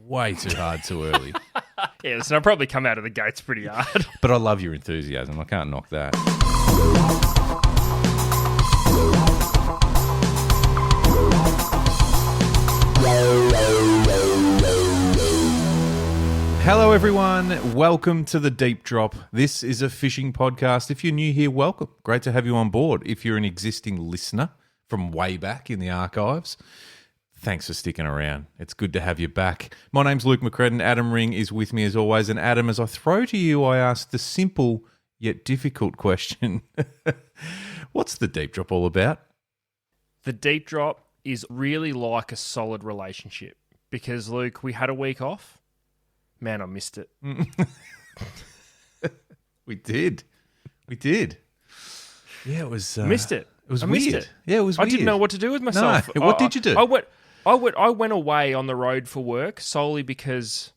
way too hard too early. Yeah, so I'll probably come out of the gates pretty hard. But I love your enthusiasm. I can't knock that. Hello, everyone. Welcome to The Deep Drop. This is a fishing podcast. If you're new here, welcome. Great to have you on board. If you're an existing listener from way back in the archives, thanks for sticking around. It's good to have you back. My name's Luke McCredden. Adam Ring is with me as always. And Adam, as I throw to you, I ask the simple yet difficult question. What's The Deep Drop all about? The Deep Drop is really like a solid relationship because, Luke, we had a week off. Man, I missed it. We did. Yeah, it was... missed it. It was I weird. missed it. Yeah, it was weird. I didn't know what to do with myself. No. What did you do? I went away on the road for work solely because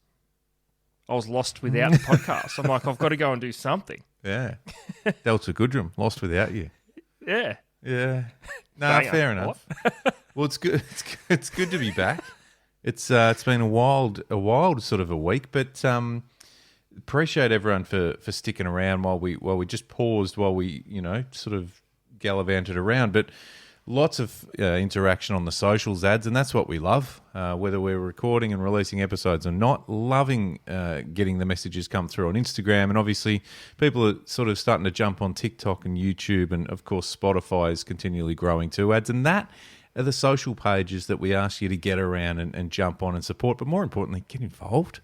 I was lost without the podcast. I'm like, I've got to go and do something. Yeah. Delta Goodrum, lost without you. Yeah. Yeah. No, fair enough. Well, it's good. It's good to be back. It's been a wild sort of a week, but appreciate everyone for sticking around while we just paused while we sort of gallivanted around. But lots of interaction on the socials, ads, and that's what we love. Whether we're recording and releasing episodes or not, loving getting the messages come through on Instagram, and obviously people are sort of starting to jump on TikTok and YouTube, and of course Spotify is continually growing too. Ads, and that are the social pages that we ask you to get around and jump on and support, but more importantly, get involved.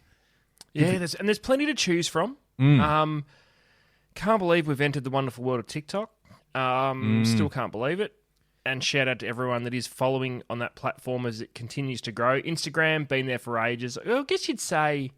Yeah, there's plenty to choose from. Can't believe we've entered the wonderful world of TikTok. Still can't believe it. And shout out to everyone that is following on that platform as it continues to grow. Instagram, been there for ages. I guess you'd say,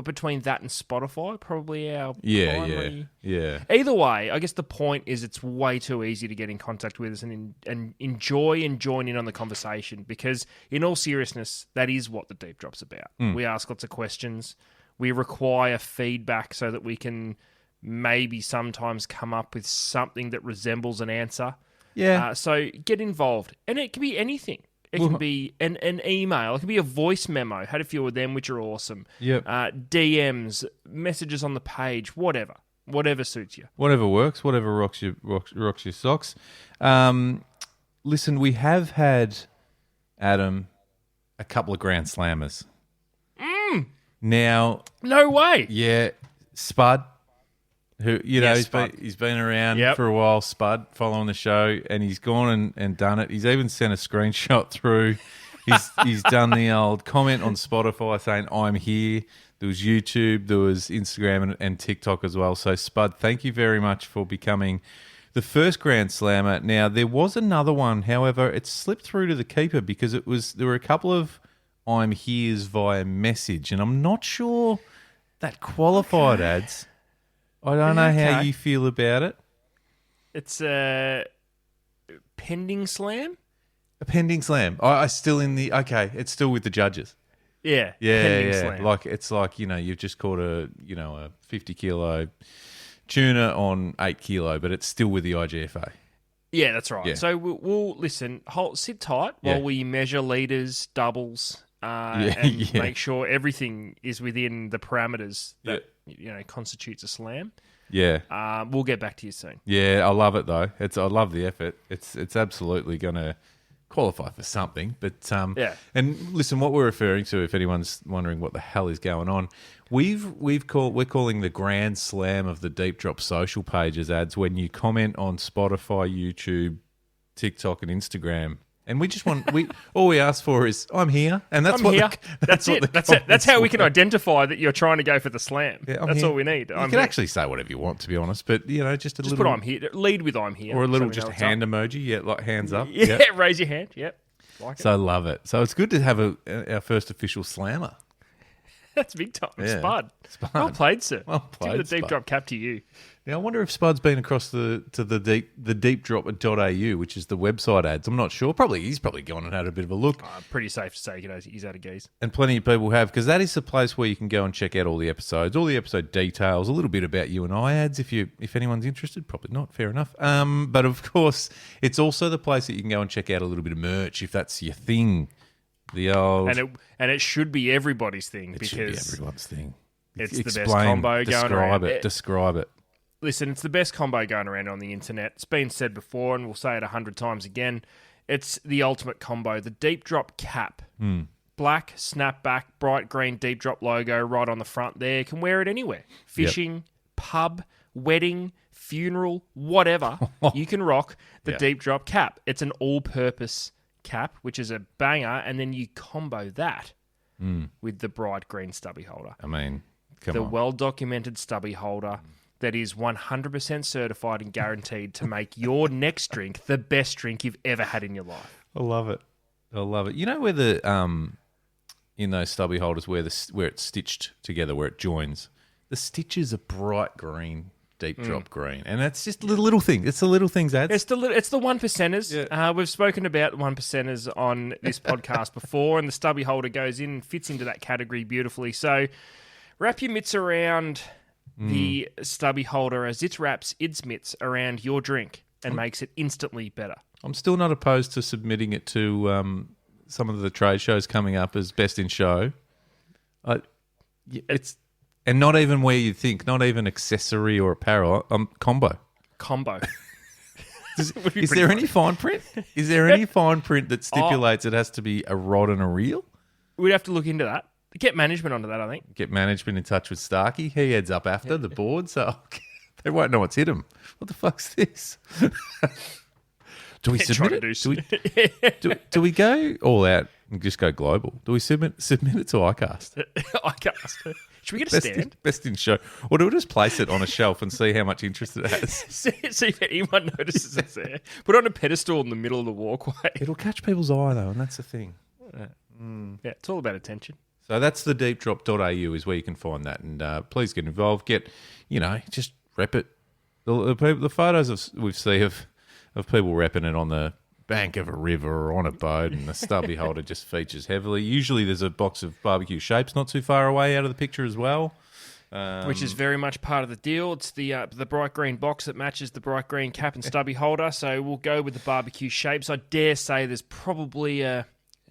between that and Spotify, probably our primary. Yeah. Either way, I guess the point is it's way too easy to get in contact with us and enjoy and join in on the conversation, because in all seriousness, that is what the Deep Drop's about. We ask lots of questions. We require feedback so that we can maybe sometimes come up with something that resembles an answer. Yeah. So get involved. And it can be anything. It can be an email. It can be a voice memo. Had a few of them, which are awesome. Yep. DMs, messages on the page, whatever suits you. Whatever works, whatever rocks your socks. Listen, we have had, Adam, a couple of Grand Slammers. Now... No way. Yeah. Spud, who, Spud. he's been around for a while, Spud, following the show, and he's gone and done it. He's even sent a screenshot through. He's done the old comment on Spotify saying, I'm here. There was YouTube, there was Instagram and TikTok as well. So, Spud, thank you very much for becoming the first Grand Slammer. Now, there was another one. However, it slipped through to the keeper because there were a couple of I'm here's via message, and I'm not sure that qualified ads. I don't know how you feel about it. It's a pending slam? A pending slam. I still in the... Okay, it's still with the judges. Yeah. Pending slam. It's like, you've just caught a 50-kilo tuna on 8 kilo, but it's still with the IGFA. Yeah, that's right. Yeah. So we'll listen, sit tight while we measure leaders, doubles, and make sure everything is within the parameters that constitutes a slam. Yeah. We'll get back to you soon. Yeah, I love it though. I love the effort. It's absolutely going to qualify for something. But and listen, what we're referring to, if anyone's wondering what the hell is going on, we're calling the Grand Slam of the Deep Drop social pages ads when you comment on Spotify, YouTube, TikTok, and Instagram. And we just all we ask for is I'm here, and that's That's it. That's how we can identify that you're trying to go for the slam. Yeah, that's all we need. You can actually say whatever you want, to be honest, but just little put I'm here. Lead with I'm here, or a little just hand emoji. Like hands up. Yeah, raise your hand. Yep, like it. So I love it. So it's good to have our first official slammer. That's big time. Yeah. Spud. Well played, sir. Well played, Give the Deep Drop cap to you. Now, I wonder if Spud's been across the deepdrop.au, which is the website ads. I'm not sure. He's probably gone and had a bit of a look. Pretty safe to say he's out of geese. And plenty of people have, because that is the place where you can go and check out all the episodes, all the episode details, a little bit about you and I ads if anyone's interested. Probably not. Fair enough. But of course, it's also the place that you can go and check out a little bit of merch if that's your thing. The old... And it should be everybody's thing It because should be everyone's thing. it's the best combo going around. Describe it. Listen, it's the best combo going around on the internet. It's been said before, and we'll say it 100 times again. It's the ultimate combo. The deep drop cap. Black, snapback, bright green deep drop logo right on the front there. Can wear it anywhere. Fishing, pub, wedding, funeral, whatever. You can rock the deep drop cap. It's an all-purpose cap, which is a banger, and then you combo that with the bright green stubby holder. I mean, come the on. well-documented stubby holder that is 100% certified and guaranteed to make your next drink the best drink you've ever had in your life. I love it. You know where the in those stubby holders where it's stitched together, where it joins, the stitches are bright green, deep drop green, and that's just a little thing. It's the little things, ads. It's the one percenters. Yeah. We've spoken about one percenters on this podcast before, and the stubby holder goes in and fits into that category beautifully. So wrap your mitts around the stubby holder as it wraps its mitts around your drink and makes it instantly better. I'm still not opposed to submitting it to some of the trade shows coming up as best in show. It's and not even where you think, not even accessory or apparel. Combo. Is there any fine print? Is there any fine print that stipulates it has to be a rod and a reel? We'd have to look into that. Get management onto that, I think. Get management in touch with Starkey. He heads up after the board, so they won't know what's hit him. What the fuck's this? Do we submit it? Do we go all out and just go global? Do we submit it to iCast? iCast. Should we get a stand? Best in show. Or do we just place it on a shelf and see how much interest it has? see if anyone notices it's there. Put it on a pedestal in the middle of the walkway. It'll catch people's eye, though, and that's the thing. Yeah, it's all about attention. So that's the deepdrop.au is where you can find that. And please get involved. Just rep it. The photos we see of people repping it on the bank of a river or on a boat, and the stubby holder just features heavily. Usually there's a box of barbecue shapes not too far away out of the picture as well. Which is very much part of the deal. It's the bright green box that matches the bright green cap and stubby holder. So we'll go with the barbecue shapes. I dare say there's probably an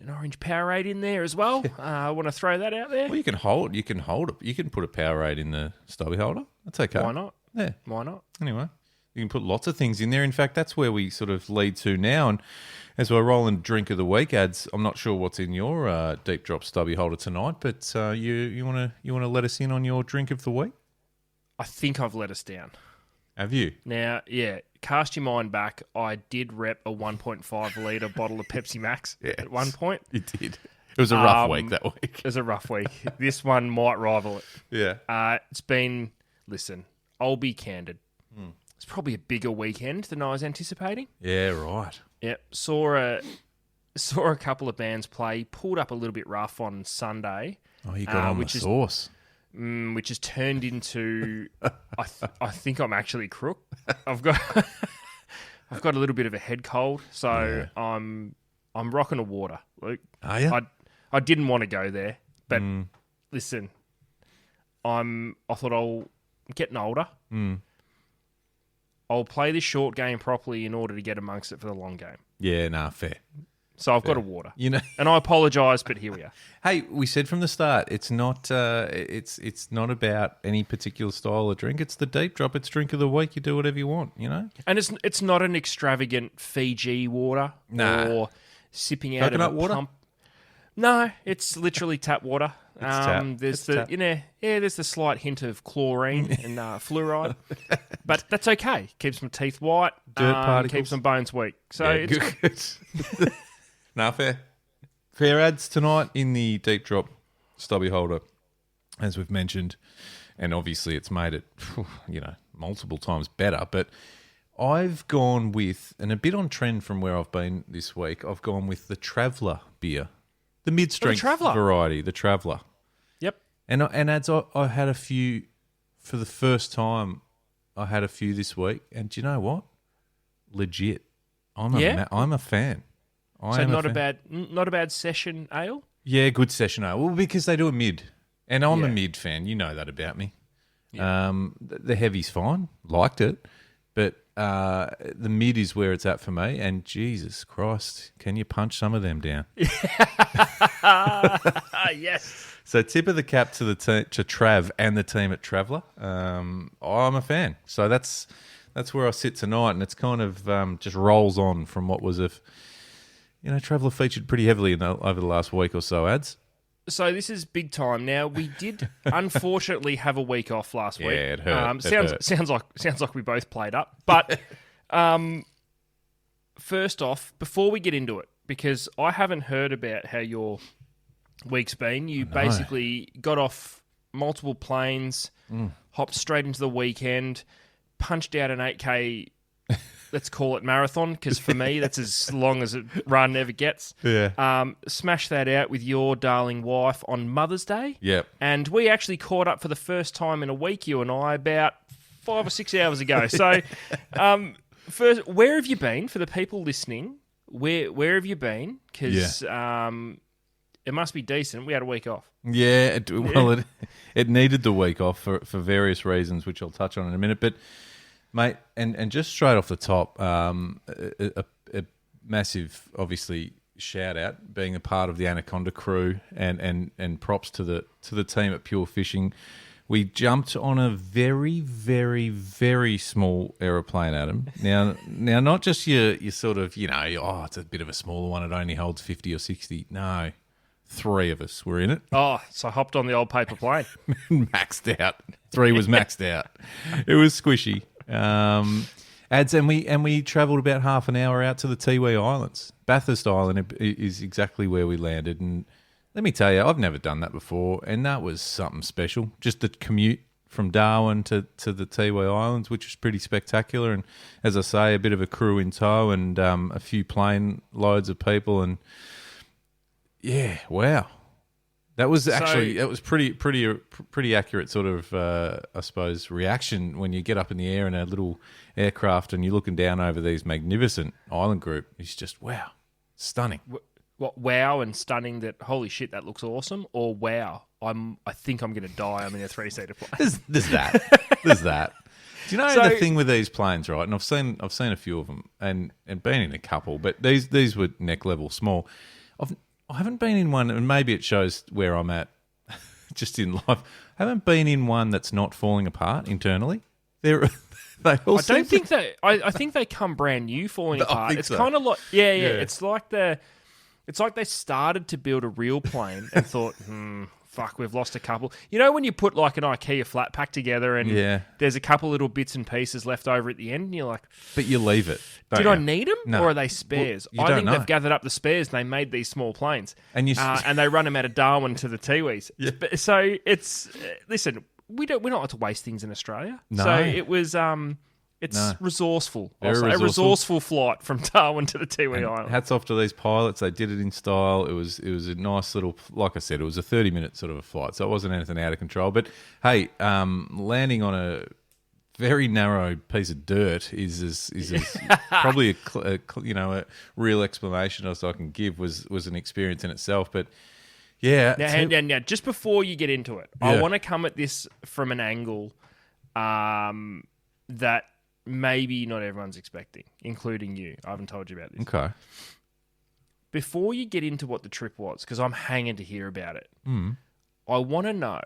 orange Powerade in there as well. I want to throw that out there. Well, you can hold it. You can put a Powerade in the stubby holder. That's okay. Why not? Yeah. Why not? Anyway, you can put lots of things in there. In fact, that's where we sort of lead to now. And as we're rolling drink of the week ads, I'm not sure what's in your deep drop stubby holder tonight, but you want to let us in on your drink of the week? I think I've let us down. Have you? Now, yeah, cast your mind back. I did rep a 1.5 litre bottle of Pepsi Max at one point. You did. It was a rough week that week. It was a rough week. This one might rival it. Yeah. It's been, listen, I'll be candid. It's probably a bigger weekend than I was anticipating. Yeah, right. Yep. Saw a couple of bands play, pulled up a little bit rough on Sunday. Oh, you got on the sauce. Which has turned into, I think I'm actually crook. I've got a little bit of a head cold, so yeah. I'm rocking a water, Luke. Are you? I didn't want to go there, but listen, I thought I'm getting older. I'll play this short game properly in order to get amongst it for the long game. Yeah, fair. So I've got a water, and I apologise, but here we are. Hey, we said from the start, it's not it's not about any particular style of drink. It's the deep drop. It's drink of the week. You do whatever you want, And it's not an extravagant Fiji water or sipping out coconut of a water. Pump. No, it's literally tap water. There's the slight hint of chlorine and fluoride, but that's okay. Keeps my teeth white. Dirt particles. Keeps my bones weak. So yeah, it's good. Fair. Fair ads tonight in the deep drop stubby holder, as we've mentioned, and obviously it's made it, multiple times better. But I've gone with, and a bit on trend from where I've been this week, I've gone with the Traveller beer. The mid-strength variety, the Traveller. Yep. And ads, I had a few, for the first time, I had a few this week. And do you know what? Legit. I'm a fan. Not a bad session ale? Yeah, good session ale. Well, because they do a mid. And I'm a mid fan. You know that about me. Yeah. The heavy's fine. Liked it. But the mid is where it's at for me. And Jesus Christ, can you punch some of them down? Yes. So tip of the cap to to Trav and the team at Traveller. I'm a fan. So that's where I sit tonight, and it's kind of just rolls on from what was Traveller featured pretty heavily over the last week or so. Ads. So this is big time. Now we did unfortunately have a week off last week. Yeah, it hurt. Sounds like we both played up. But first off, before we get into it, because I haven't heard about how your week's been. You basically got off multiple planes, hopped straight into the weekend, punched out an 8K, let's call it marathon, because for me, that's as long as a run ever gets. Yeah. Smashed that out with your darling wife on Mother's Day. Yep. And we actually caught up for the first time in a week, you and I, about 5 or 6 hours ago. So, first, where have you been for the people listening? Where have you been? Because it must be decent. We had a week off. Yeah, it needed the week off for various reasons, which I'll touch on in a minute. But, mate, and just straight off the top, a massive, obviously, shout out being a part of the Anaconda crew, and props to the team at Pure Fishing. We jumped on a very, very, very small aeroplane, Adam. Now, not just your sort of, it's a bit of a smaller one. It only holds 50 or 60. No. 3 of us were in it. Oh, so I hopped on the old paper plane. Maxed out. 3 was maxed out. It was squishy. Ads, and we travelled about half an hour out to the Tiwi Islands. Bathurst Island is exactly where we landed. And let me tell you, I've never done that before, and that was something special. Just the commute from Darwin to the Tiwi Islands, which was pretty spectacular. And as I say, a bit of a crew in tow and a few plane loads of people. And yeah, wow. That was pretty accurate sort of, I suppose, reaction when you get up in the air in a little aircraft and you're looking down over these magnificent island group. It's just, wow, stunning. What, wow and stunning that, holy shit, that looks awesome? Or wow, I think I'm going to die. I'm in a 3-seater plane. There's that. There's that. Do you know the thing with these planes, right? And I've seen a few of them and been in a couple, but these were neck level small. I haven't been in one, and maybe it shows where I'm at just in life. I haven't been in one that's not falling apart internally. I think they come brand new falling apart. It's kind of like It's like they started to build a real plane and thought, fuck, we've lost a couple. You know when you put like an IKEA flat pack together and there's a couple little bits and pieces left over at the end, and you're like, but you leave it. Did I need them, no. or are they spares? Well, I think they've gathered up the spares and they made these small planes, and and they run them out of Darwin to the Tiwis. Yeah. So it's listen, we're not allowed to waste things in Australia. No. So it was resourceful. Also, a resourceful flight from Darwin to the Tiwi Islands. Hats off to these pilots. They did it in style. It was a nice little, like I said, it was a 30-minute sort of a flight, so it wasn't anything out of control. But hey, landing on a very narrow piece of dirt is probably a real explanation as I can give was an experience in itself. But yeah, now just before you get into it, I want to come at this from an angle that maybe not everyone's expecting, including you. I haven't told you about this. Okay. Before you get into what the trip was, because I'm hanging to hear about it, I want to know,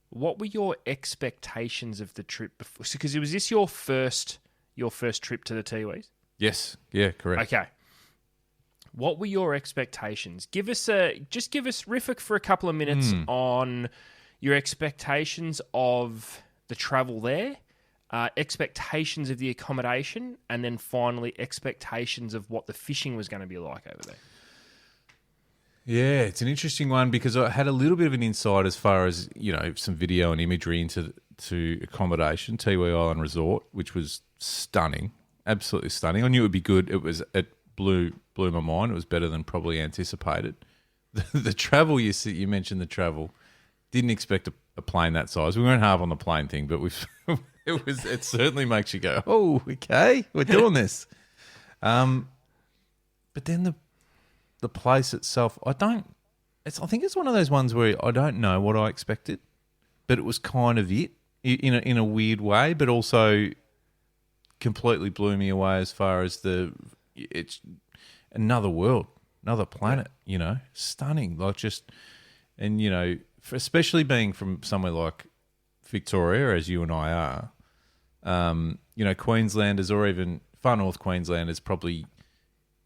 what were your expectations of the trip before? Because was this your first trip to the Tiwis? Yes. Yeah, correct. Okay. What were your expectations? Riff for a couple of minutes on your expectations of the travel there, expectations of the accommodation, and then finally expectations of what the fishing was going to be like over there. Yeah, it's an interesting one because I had a little bit of an insight as far as, some video and imagery into accommodation, Tiwi Island Resort, which was stunning, absolutely stunning. I knew it would be good. It blew my mind. It was better than probably anticipated. The travel, you mentioned the travel. Didn't expect a plane that size. We weren't half on the plane thing, but it certainly makes you go, oh, okay, we're doing this. But then the place itself, I think it's one of those ones where I don't know what I expected, but it was kind of it in a weird way, but also completely blew me away as far as it's another world, another planet, stunning. Like and especially being from somewhere like Victoria, as you and I are, Queenslanders or even far north Queenslanders probably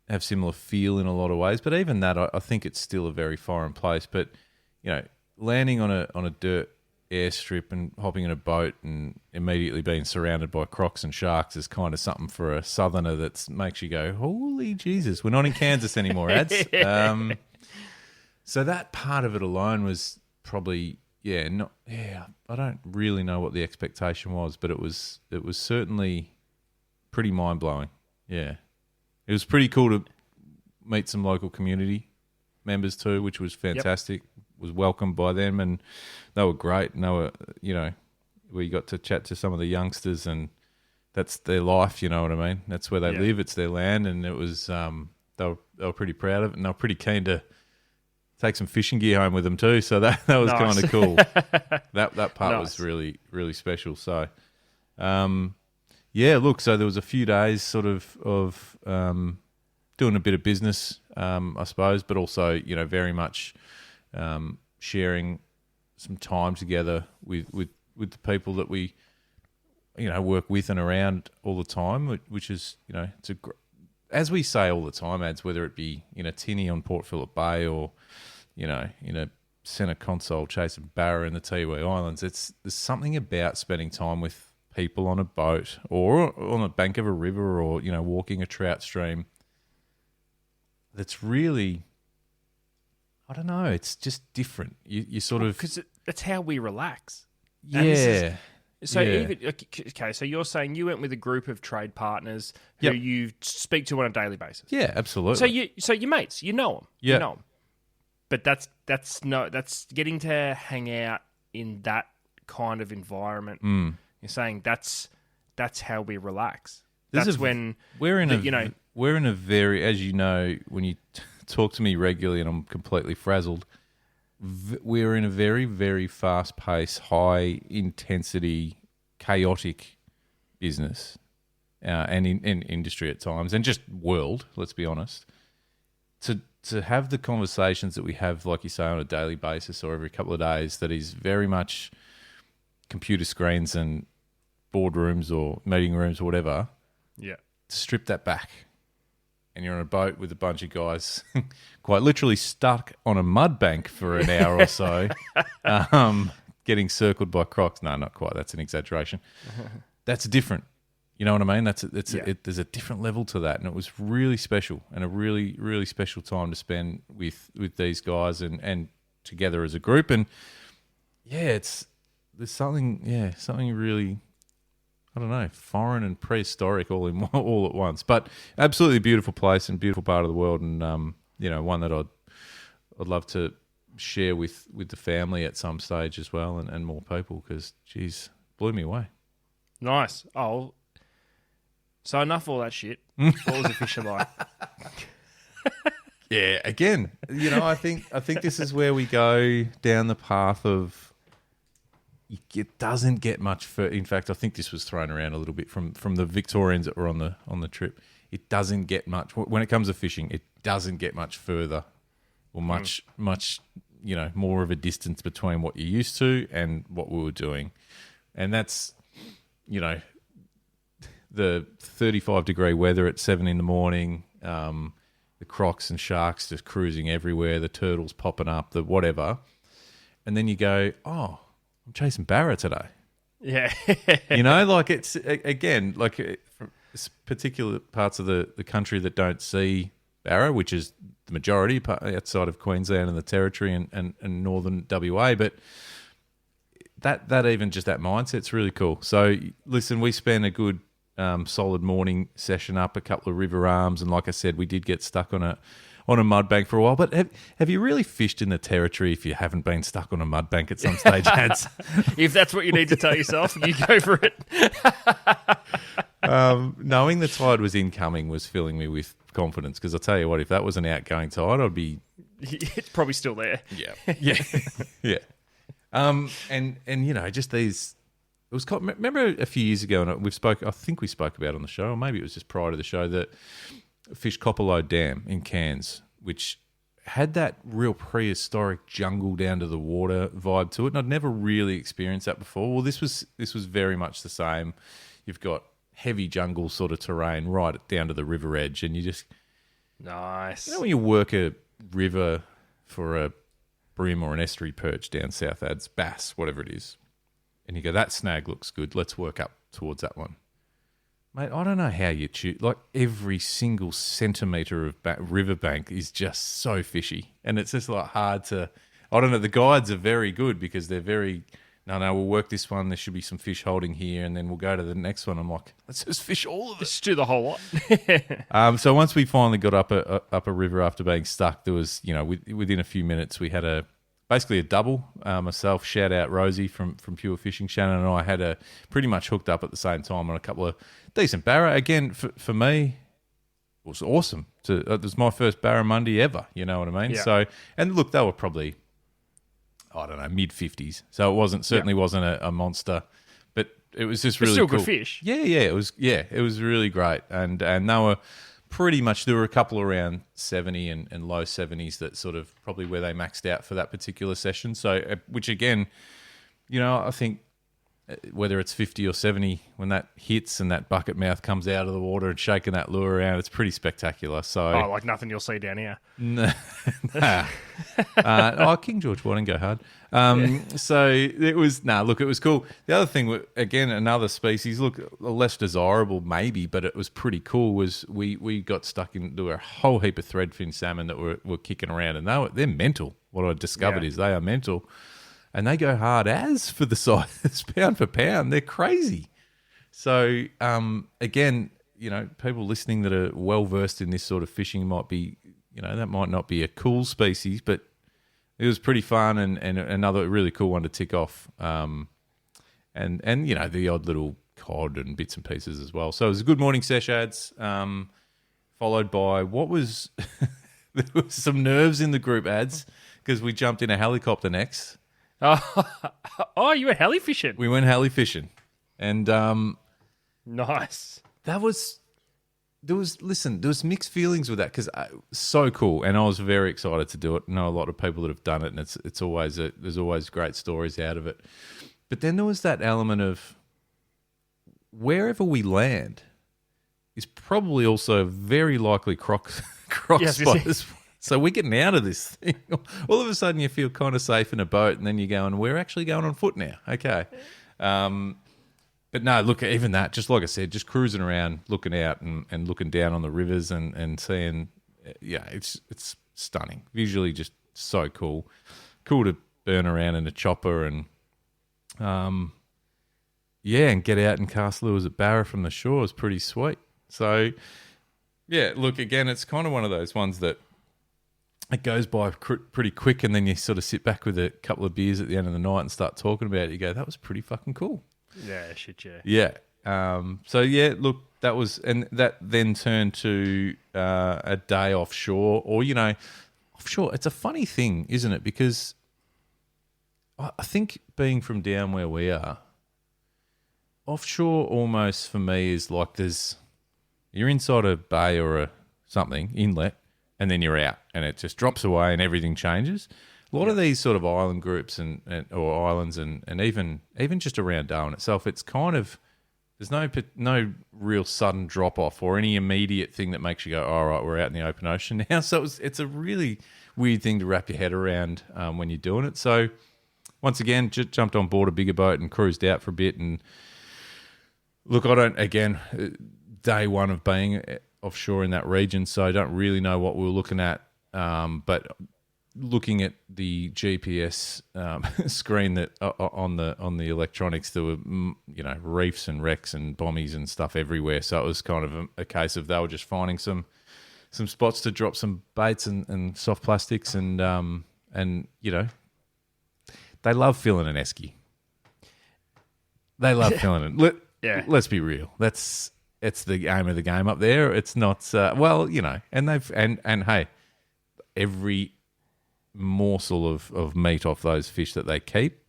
have similar feel in a lot of ways. But even that, I think it's still a very foreign place. But, landing on a dirt airstrip and hopping in a boat and immediately being surrounded by crocs and sharks is kind of something for a southerner that makes you go, holy Jesus, we're not in Kansas anymore, ads. So that part of it alone was probably, I don't really know what the expectation was, but it was certainly pretty mind-blowing. Yeah. It was pretty cool to meet some local community members too, which was fantastic. Was welcomed by them, and they were great. And they were, we got to chat to some of the youngsters, and that's their life. You know what I mean? That's where they live. It's their land, and it was. They were pretty proud of it, and they were pretty keen to take some fishing gear home with them too. So that was kind of cool. that part was really, really special. So, look. So there was a few days sort of doing a bit of business, I suppose, but also very much. Sharing some time together with the people that we work with and around all the time, which is as we say all the time, ads, whether it be Tinny on Port Phillip Bay or in a centre console chasing barra in the Tiwi Islands, there's something about spending time with people on a boat or on the bank of a river or walking a trout stream that's really, I don't know. It's just different. You sort of, because it's how we relax. Yeah. So you're saying you went with a group of trade partners who you speak to on a daily basis. Yeah, absolutely. So your mates, you know them. Yeah. You know them. But that's getting to hang out in that kind of environment. You're saying that's how we relax. We're in a very, as you know, when you talk to me regularly and I'm completely frazzled, we're in a very, very fast-paced, high-intensity, chaotic business and in industry at times, and just world, let's be honest. To have the conversations that we have, like you say, on a daily basis or every couple of days, that is very much computer screens and boardrooms or meeting rooms or whatever, to strip that back. And you're on a boat with a bunch of guys quite literally stuck on a mud bank for an hour or so, getting circled by crocs. No, not quite. That's an exaggeration. That's different. You know what I mean? There's a different level to that. And it was really special and a really, really special time to spend with these guys and together as a group. And, there's something really, I don't know, foreign and prehistoric all at once, but absolutely beautiful place and beautiful part of the world, and one that I'd love to share with the family at some stage as well, and more people, because geez, blew me away. Nice. Oh, so enough all that shit. What was the fisher like? Yeah, again, I think this is where we go down the path of. It doesn't get much further. In fact, I think this was thrown around a little bit from the Victorians that were on the trip. It doesn't get much when it comes to fishing. It doesn't get much further, or much more of a distance between what you're used to and what we were doing, and that's the 35-degree weather at 7 a.m, the crocs and sharks just cruising everywhere, the turtles popping up, the whatever, and then you go, oh. I'm chasing barra today. Yeah. Like it's, again, like from particular parts of the country that don't see barra, which is the majority outside of Queensland and the Territory and northern WA. But that even just that mindset's really cool. So listen, we spent a good solid morning session up a couple of river arms. And like I said, we did get stuck on a mud bank for a while. But have you really fished in the Territory if you haven't been stuck on a mud bank at some stage, Hads? If that's what you need to tell yourself, you go for it. Knowing the tide was incoming was filling me with confidence, because I'll tell you what, if that was an outgoing tide, I'd be... It's probably still there. Yeah. Yeah. And just these was called, remember a few years ago, and I think we spoke about it on the show, or maybe it was just prior to the show, that Fish Copperload Dam in Cairns, which had that real prehistoric jungle down to the water vibe to it, and I'd never really experienced that before. Well, this was very much the same. You've got heavy jungle sort of terrain right down to the river edge, and you just nice. You know when you work a river for a bream or an estuary perch down South Ads, bass, whatever it is, and you go, that snag looks good, let's work up towards that one. Mate, I don't know how you choose. Like, every single centimetre of riverbank is just so fishy. And it's just like hard to... I don't know, the guides are very good because they're very... No, we'll work this one. There should be some fish holding here, and then we'll go to the next one. I'm like, let's just fish all of it. Let's do the whole lot. So once we finally got up a river after being stuck, there was, within a few minutes, we had basically a double. Myself, shout out Rosie from Pure Fishing. Shannon and I had pretty much hooked up at the same time on a couple of decent barra. Again, for me, it was awesome. It was my first barra Monday ever. You know what I mean? Yeah. So, and look, they were probably, I don't know, mid-50s. So it certainly wasn't a monster, but it was just really still cool. Good fish. It was really great. And they were pretty much, there were a couple around 70 and low 70s that sort of probably where they maxed out for that particular session. So, which again, I think whether it's 50 or 70, when that hits and that bucket mouth comes out of the water and shaking that lure around, it's pretty spectacular. So, like nothing you'll see down here. Nah. King George Whiting go hard. So it was, look, it was cool. The other thing, again, another species, look, less desirable maybe, but it was pretty cool, was we got stuck into a whole heap of threadfin salmon that were kicking around, and they're mental. What I discovered is they are mental. And they go hard as for the size, pound for pound. They're crazy. So, again, people listening that are well-versed in this sort of fishing might be, that might not be a cool species, but it was pretty fun and another really cool one to tick off. And the odd little cod and bits and pieces as well. So it was a good morning sesh ads, followed by what was... there was some nerves in the group ads because we jumped in a helicopter next. You went heli fishing. We went heli fishing, and nice. There was mixed feelings with that because so cool, and I was very excited to do it. I know a lot of people that have done it, and it's always there's always great stories out of it. But then there was that element of wherever we land is probably also very likely croc spotters. So we're getting out of this thing. All of a sudden you feel kind of safe in a boat, and then you're going, we're actually going on foot now. Okay. But no, look, even that, just like I said, just cruising around, looking out and looking down on the rivers and seeing, it's stunning. Visually just so cool. Cool to burn around in a chopper and get out and cast lures at Barra from the shore is pretty sweet. So, yeah, look, again, it's kind of one of those ones that it goes by pretty quick, and then you sort of sit back with a couple of beers at the end of the night and start talking about it. You go, that was pretty fucking cool. Yeah, shit, yeah. Yeah. Look, that was, and that then turned to a day offshore, or, offshore. It's a funny thing, isn't it? Because I think being from down where we are, offshore almost for me is like you're inside a bay or something, inlet, and then you're out, and it just drops away, and everything changes. A lot of these sort of island groups or islands, and even just around Darwin itself, it's kind of there's no real sudden drop off or any immediate thing that makes you go, all right, we're out in the open ocean now. So it's a really weird thing to wrap your head around when you're doing it. So once again, just jumped on board a bigger boat and cruised out for a bit. And look, day one of being offshore in that region, so I don't really know what we were looking at, but looking at the GPS screen that on the electronics, there were reefs and wrecks and bommies and stuff everywhere. So it was kind of a case of they were just finding some spots to drop some baits and soft plastics, and they love filling an esky. They love filling it. Let's be real. It's the aim of the game up there. It's not and hey, every morsel of meat off those fish that they keep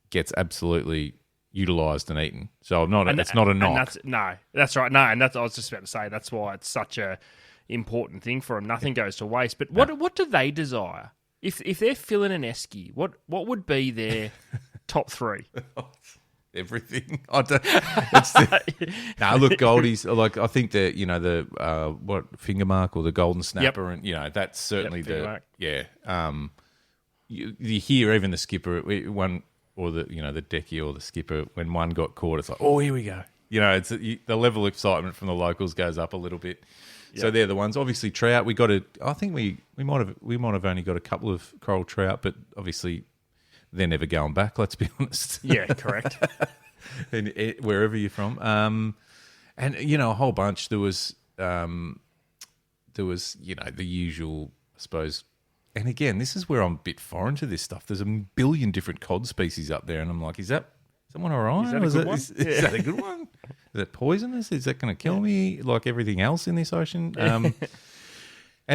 gets absolutely, utilised and eaten. So it's not a knock. That's right. No, and I was just about to say that's why it's such a important thing for them. Nothing goes to waste. But what do they desire? If they're filling an esky, what would be their top three? Everything. Look, Goldies. Like I think that the finger mark or the golden snapper, and that's certainly you hear even the skipper one or the the decky or the skipper when one got caught. It's like, oh, here we go. It's the level of excitement from the locals goes up a little bit. Yep. So they're the ones. Obviously, trout. I think we might have only got a couple of coral trout, but obviously they're never going back. Let's be honest. Yeah, correct. And wherever you're from, and a whole bunch. There was the usual, I suppose. And again, this is where I'm a bit foreign to this stuff. There's a billion different cod species up there, and I'm like, is that someone all right? Is that a good one? Is that a good one? Is it poisonous? Is that going to kill me like everything else in this ocean? And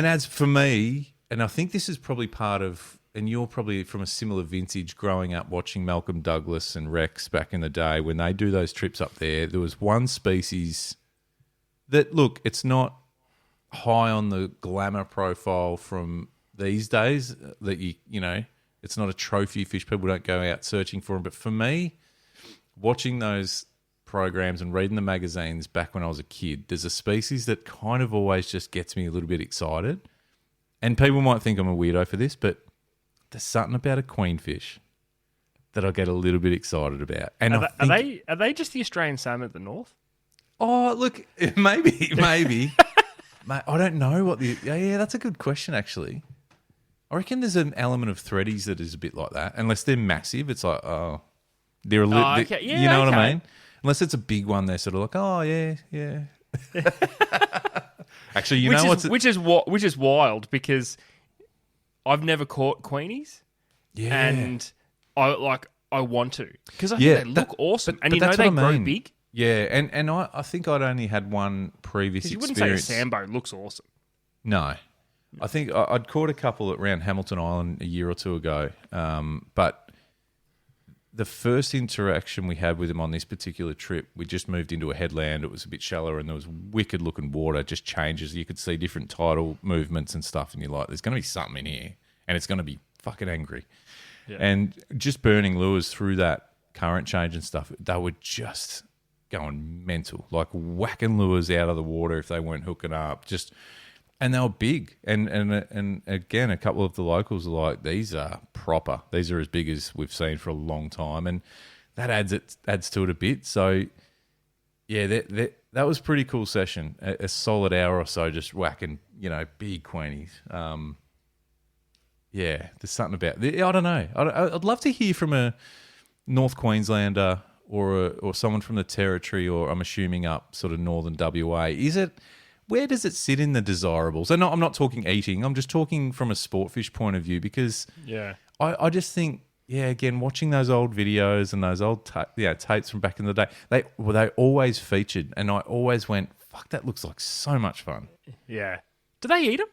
as for me, and I think this is probably part of, and you're probably from a similar vintage growing up watching Malcolm Douglas and Rex back in the day when they do those trips up there. There was one species that, look, it's not high on the glamour profile from these days that it's not a trophy fish. People don't go out searching for them. But for me, watching those programs and reading the magazines back when I was a kid, there's a species that kind of always just gets me a little bit excited. And people might think I'm a weirdo for this, but there's something about a queenfish that I get a little bit excited about. And are they just the Australian salmon at the north? Oh, look, maybe. Mate, I don't know what yeah, that's a good question, actually. I reckon there's an element of threadies that is a bit like that. Unless they're massive, it's like, they're a little, okay. Yeah, you know what okay. I mean? Unless it's a big one, they're sort of like, oh yeah. Actually, which is wild because I've never caught queenies, and I want to because I think they look awesome, and they grow big. Yeah, and I think I'd only had one previous experience. You wouldn't say a sambo looks awesome. No. I think I'd caught a couple around Hamilton Island a year or two ago, but the first interaction we had with him on this particular trip, we just moved into a headland. It was a bit shallower and there was wicked-looking water. It just changes. You could see different tidal movements and stuff, and you're like, there's going to be something in here, and it's going to be fucking angry. Yeah. And just burning lures through that current change and stuff, they were just going mental, like whacking lures out of the water if they weren't hooking up. And they were big. And again, a couple of the locals are like, these are proper. These are as big as we've seen for a long time. And that adds to it a bit. So, yeah, that was a pretty cool session. A solid hour or so just whacking, big queenies. Yeah, there's something about it. I don't know. I'd love to hear from a North Queenslander or someone from the Territory, or I'm assuming up sort of northern WA. Where does it sit in the desirables? And I'm not talking eating. I'm just talking from a sportfish point of view because I just think, again, watching those old videos and those old tapes from back in the day, they always featured, and I always went, fuck, that looks like so much fun. Yeah. Do they eat them?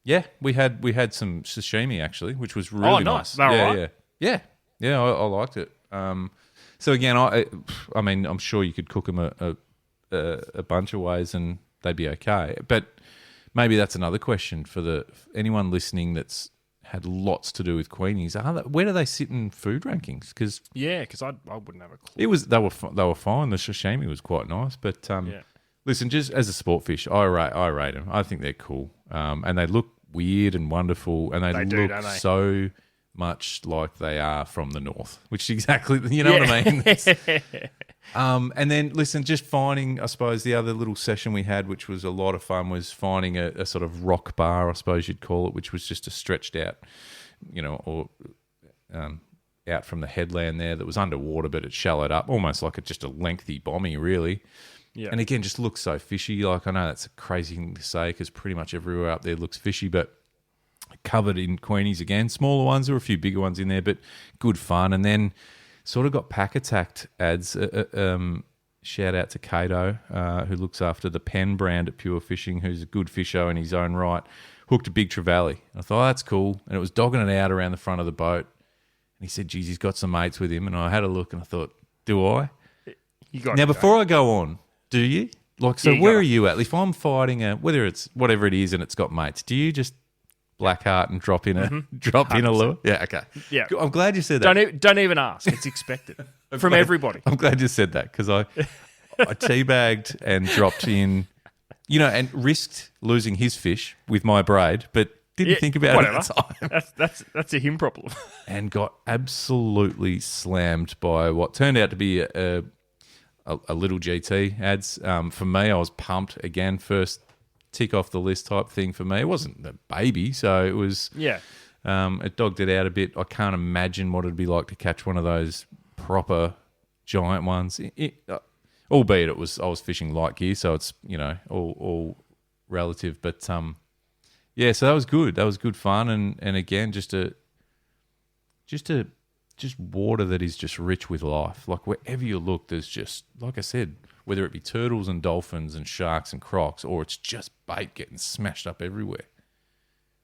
Yeah, we had some sashimi actually, which was really nice. Yeah, I liked it. So again, I mean, I'm sure you could cook them a bunch of ways and they'd be okay. But maybe that's another question for anyone listening that's had lots to do with queenies. Where do they sit in food rankings? Because I wouldn't have a clue. They were fine. The sashimi was quite nice, but listen, just as a sport fish, I rate them. I think they're cool, and they look weird and wonderful, and they look so much like they are from the north, which is exactly, what I mean. And then, listen, just finding, I suppose, the other little session we had, which was a lot of fun, was finding a sort of rock bar, I suppose you'd call it, which was just a stretched out, out from the headland there that was underwater, but it shallowed up, almost like just a lengthy bommy, really. Yeah. And again, just looks so fishy. Like, I know that's a crazy thing to say because pretty much everywhere up there looks fishy, but covered in queenies again. Smaller ones, there were a few bigger ones in there, but good fun. And then sort of got pack attacked ads. Shout out to Cato, who looks after the Penn brand at Pure Fishing, who's a good fisher in his own right. Hooked a big trevally. And I thought, that's cool. And it was dogging it out around the front of the boat. And he said, geez, he's got some mates with him. And I had a look and I thought, Do I? You got Now, before I go on, do you? Like, so Yeah, you where gotta. are you at? If I'm fighting whether it's whatever it is and it's got mates, do you just black heart and drop in a lure? Yeah, okay. Yeah. I'm glad you said that. Don't even ask. It's expected from everybody. I'm glad you said that because I teabagged and dropped in, and risked losing his fish with my braid, but didn't think about it at the time. That's a him problem. And got absolutely slammed by what turned out to be a little GT ads. For me, I was pumped again. First tick off the list type thing for me. It wasn't a baby, so it was. Yeah. It dogged it out a bit. I can't imagine what it'd be like to catch one of those proper giant ones. Albeit I was fishing light gear, so it's all relative. But yeah, so that was good. That was good fun, and again, just water that is just rich with life. Like wherever you look, there's just, like I said, whether it be turtles and dolphins and sharks and crocs, or it's just bait getting smashed up everywhere.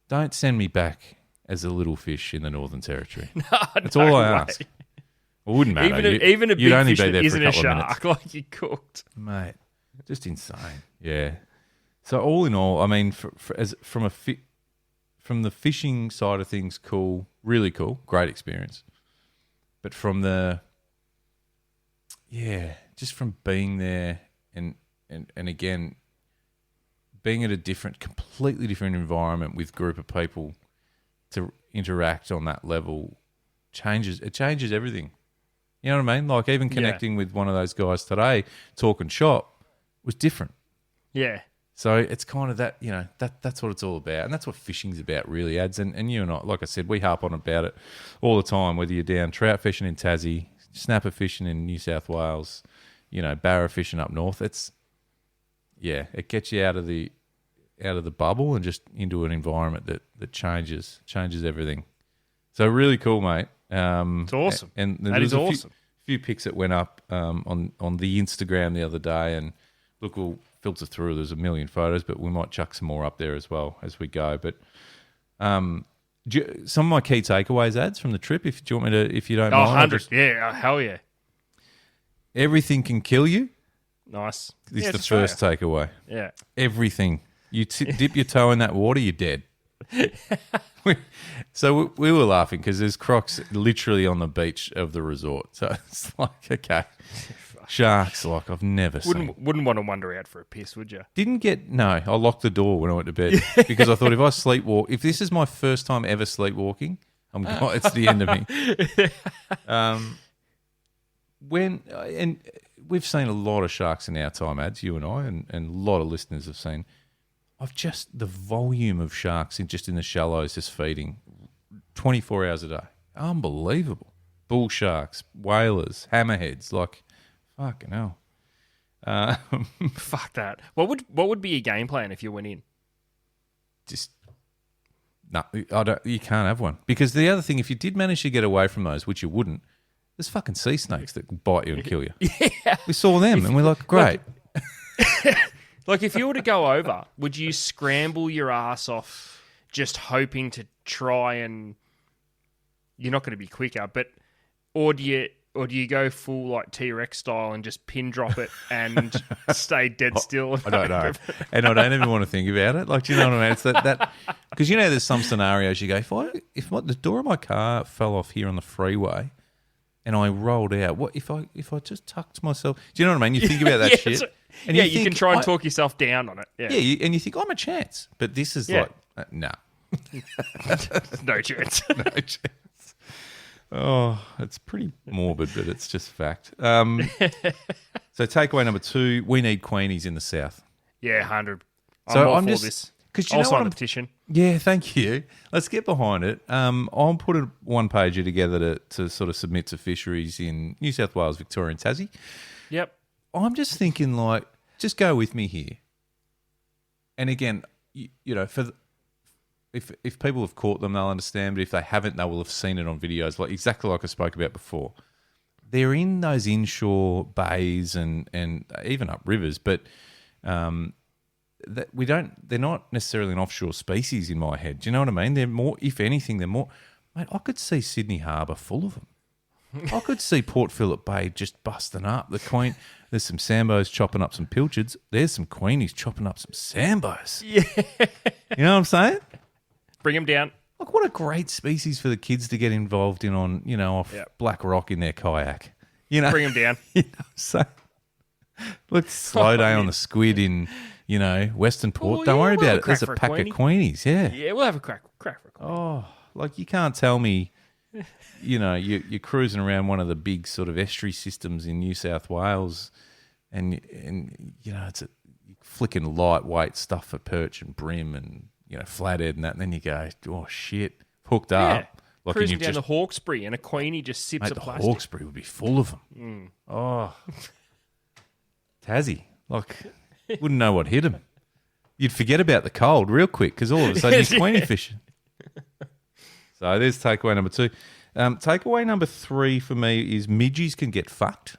Don't send me back as a little fish in the Northern Territory. That's all I ask. It wouldn't matter. Even a big you'd only fish be there that for isn't a a couple of minutes. shark, like you cooked. Mate, just insane. Yeah. So all in all, I mean, from the fishing side of things, cool, really cool, great experience. But from just from being there and again, being at a completely different environment with a group of people to interact on that level changes everything. You know what I mean? Like even connecting with one of those guys today, talking shop, was different. Yeah. So it's kind of that, that's what it's all about. And that's what fishing's about, really, Ads. And you and I, like I said, we harp on about it all the time, whether you're down trout fishing in Tassie, snapper fishing in New South Wales, barra fishing up north. It gets you out of the bubble and just into an environment that changes everything. So really cool, mate. It's awesome. And that is awesome. Few pics that went up on the Instagram the other day, and look, we'll filter through. There's a million photos, but we might chuck some more up there as well as we go. But some of my key takeaways, Ads, from the trip, if you want me to, if you don't mind. 100. Yeah, hell yeah. Everything can kill you. Nice. This is the first takeaway. Yeah. Everything. You dip your toe in that water, you're dead. So we were laughing because there's crocs literally on the beach of the resort. So it's like, okay, sharks like I've never seen. Wouldn't want to wander out for a piss, would you? No, I locked the door when I went to bed because I thought if I sleepwalk, if this is my first time ever sleepwalking, it's the end of me. And we've seen a lot of sharks in our time, Ads, you and I, and a lot of listeners have seen. The volume of sharks in the shallows just feeding 24 hours a day. Unbelievable. Bull sharks, whalers, hammerheads, like fucking hell. Fuck that. What would be your game plan if you went in? No, you can't have one. Because the other thing, if you did manage to get away from those, which you wouldn't, there's fucking sea snakes that can bite you and kill you. Yeah. We saw them and we're like, great. Like, if you were to go over, would you scramble your ass off just hoping to try and... You're not going to be quicker, but... Or do you go full, like, T-Rex style and just pin drop it and stay dead still? I don't know. And I don't even want to think about it. Like, do you know what I mean? It's that... Because, there's some scenarios you go, if the door of my car fell off here on the freeway... and I rolled out. What if I just tucked myself? Do you know what I mean? You think about that shit. And you can try and talk yourself down on it. Yeah, and you think I'm a chance, but this is like no, no chance. No chance. Oh, it's pretty morbid, but it's just fact. So takeaway number 2: we need Queenies in the south. Yeah, 100. I'm just this. Because I'll sign the petition. Yeah, thank you. Let's get behind it. I'll put a one-pager together to sort of submit to fisheries in New South Wales, Victoria and Tassie. Yep. I'm just thinking, like, just go with me here. And again, if people have caught them, they'll understand. But if they haven't, they will have seen it on videos, like exactly like I spoke about before. They're in those inshore bays and even up rivers, but they're not necessarily an offshore species in my head. Do you know what I mean? They're more, if anything, mate, I could see Sydney Harbour full of them. I could see Port Phillip Bay just busting up. The Queen, there's some Sambos chopping up some pilchards. There's some Queenies chopping up some Sambos. Yeah. You know what I'm saying? Bring them down. Like, what a great species for the kids to get involved in on, off Black Rock in their kayak. Bring them down. So let's slow down on the squid in, Western Port. Don't worry about it. There's a pack of Queenies. Yeah. Yeah, we'll have a crack for a Queenie. Oh, like you can't tell me, you're cruising around one of the big sort of estuary systems in New South Wales, and it's flicking lightweight stuff for perch and brim and flathead and that, and then you go, oh shit, hooked up. Like, cruising down the Hawkesbury and a Queenie just sips of plastic. The Hawkesbury would be full of them. Oh, Tassie, like, wouldn't know what hit him. You'd forget about the cold real quick because all of a sudden you're Queenie fishing. So there's takeaway number 2. Takeaway number 3 for me is midgies can get fucked.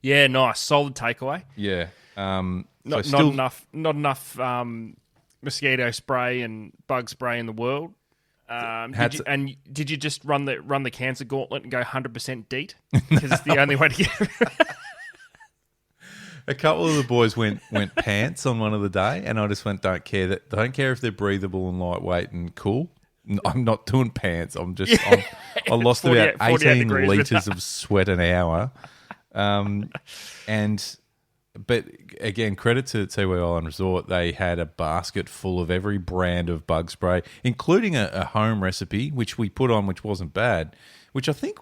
Yeah, nice, solid takeaway. Yeah, not enough mosquito spray and bug spray in the world. Did you just run the cancer gauntlet and go 100% DEET? Because it's the only way to get. A couple of the boys went pants on one of the day, and I just went, don't care if they're breathable and lightweight and cool. I'm not doing pants. I lost about 18 litres of sweat an hour. But again, credit to Tiwi Island Resort. They had a basket full of every brand of bug spray, including a home recipe, which we put on, which wasn't bad. Which I think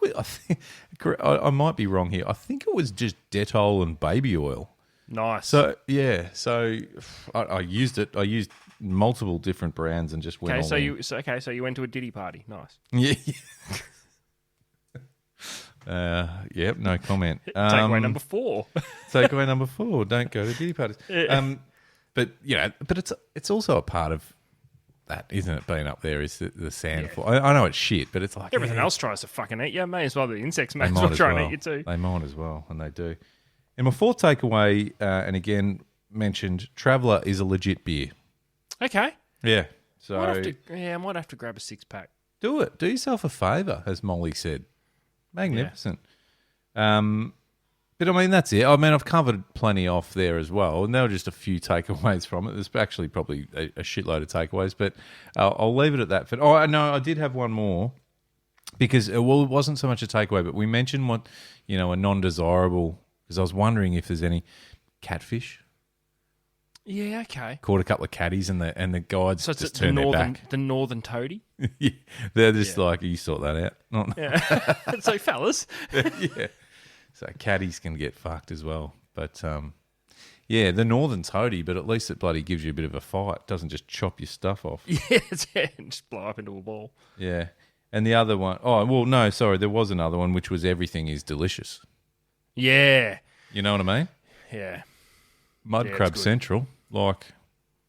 I might be wrong here. I think it was just Dettol and baby oil. Nice. So yeah, I used it. I used multiple different brands and just went. Okay, so you went to a Diddy party. Nice. Yeah. Yep, no comment. Takeaway number 4. Takeaway number 4: don't go to Diddy parties. But it's also a part of that, isn't it? Being up there is the sand. Yeah. I know it's shit, but it's like everything else tries to fucking eat you. May as well the insects may as well try and eat you too. They might as well, and they do. And my 4th takeaway, and again mentioned, Traveller is a legit beer. Okay. Yeah. So I might have to grab a 6-pack. Do it. Do yourself a favour, as Molly said. Magnificent. Yeah. But I mean, that's it. I mean, I've covered plenty off there as well, and there were just a few takeaways from it. There's actually probably a shitload of takeaways, but I'll leave it at that. Oh, no, I did have one more because, it wasn't so much a takeaway, but we mentioned what, a non-desirable, because I was wondering if there's any Yeah, okay. Caught a couple of caddies and the guides just turned their back. The northern toady? Yeah, they're just like, you sort that out. Yeah. It's like, fellas. Yeah. So caddies can get fucked as well. But, the northern toady, but at least it bloody gives you a bit of a fight. It doesn't just chop your stuff off. Yeah, and just blow up into a ball. Yeah. And the other one, there was another one, which was everything is delicious. Yeah. You know what I mean? Yeah. Mud crab central, like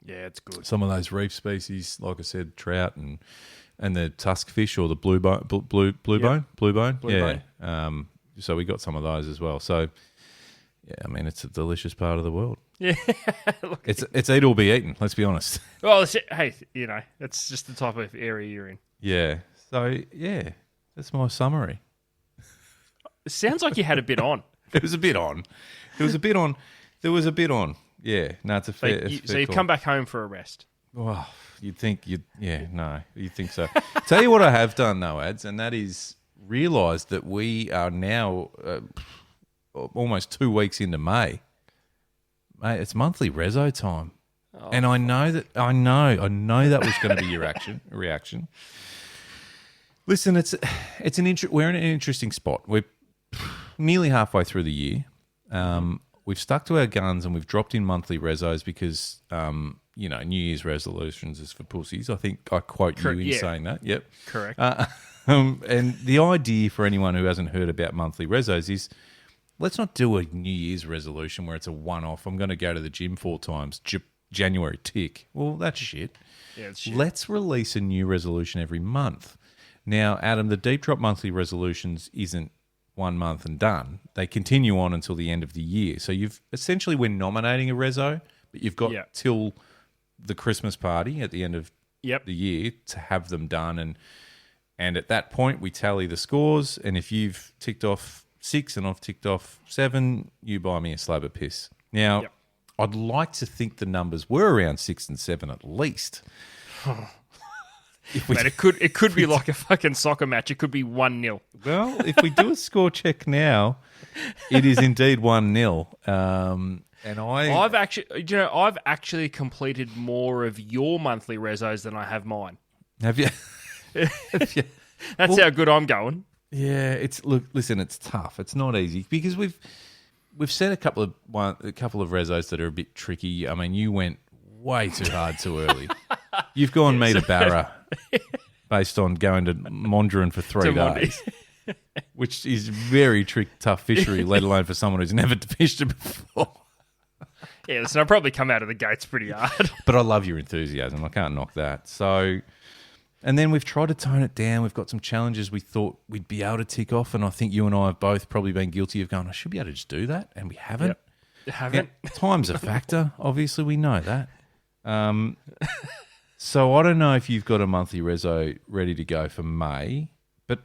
it's good. Some of those reef species, like I said, trout and the tusk fish or the blue bone. Yeah. So we got some of those as well. So yeah, I mean, it's a delicious part of the world. Yeah, it's eat or be eaten. Let's be honest. Well, hey, that's just the type of area you're in. Yeah. So yeah, that's my summary. It sounds like you had a bit on. It was a bit on. There was a bit on. Yeah. No, it's a fair. So you've come back home for a rest. Oh, you'd think you'd think so. Tell you what I have done though, Ads, and that is realised that we are now almost 2 weeks into May. Mate, it's monthly reso time. Oh, and I know that was going to be your reaction. Listen, we're in an interesting spot. We're nearly halfway through the year. We've stuck to our guns and we've dropped in monthly resos because, New Year's resolutions is for pussies. I think I quote you in saying that. Yep. Correct. And the idea for anyone who hasn't heard about monthly resos is let's not do a New Year's resolution where it's a one-off. I'm going to go to the gym 4 times. January tick. Well, that's shit. Yeah, it's shit. Let's release a new resolution every month. Now, Adam, the Deep Drop monthly resolutions isn't 1 month and done. They continue on until the end of the year. So we're nominating a reso, but you've got till the Christmas party at the end of the year to have them done And at that point, we tally the scores. And if you've ticked off 6 and I've ticked off 7, you buy me a slab of piss. Now, I'd like to think the numbers were around 6 and 7 at least. Man, it could be like a fucking soccer match. It could be 1-0. Well, if we do a score check now, it is indeed 1-0. And I've actually completed more of your monthly resos than I have mine. Have you? That's how good I'm going. Yeah, listen, it's tough. It's not easy because we've set a couple of resos that are a bit tricky. I mean, you went way too hard too early. You've gone me to Barra based on going to Mondrian for 3 days, which is very tough fishery, let alone for someone who's never fished it before. Yeah, listen, I'll probably come out of the gates pretty hard. But I love your enthusiasm. I can't knock that. So, and then we've tried to tone it down. We've got some challenges we thought we'd be able to tick off, and I think you and I have both probably been guilty of going, I should be able to just do that, and we haven't. Yep. Haven't. Time's a factor. Obviously, we know that. So I don't know if you've got a monthly reso ready to go for May, but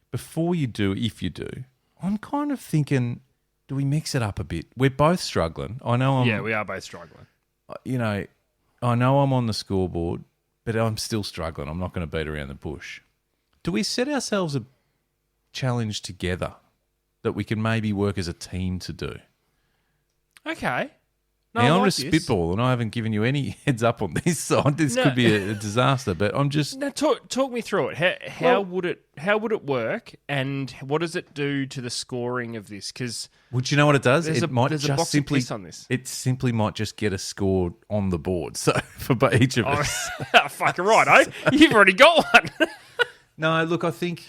before you do, if you do, I'm kind of thinking, do we mix it up a bit? We're both struggling. I know we are both struggling. You know, I know I'm on the scoreboard, but I'm still struggling. I'm not going to beat around the bush. Do we set ourselves a challenge together that we can maybe work as a team to do? Okay. No, now, I'm like just spitballing. I haven't given you any heads up on this, so this could be a disaster. But I'm just talk me through it. How would it work, and what does it do to the scoring of this? Because would you know what it does? There's It might a just box simply of piss on this. It simply might just get a score on the board. So for each of us, fucking right, you've already got one. No, look, I think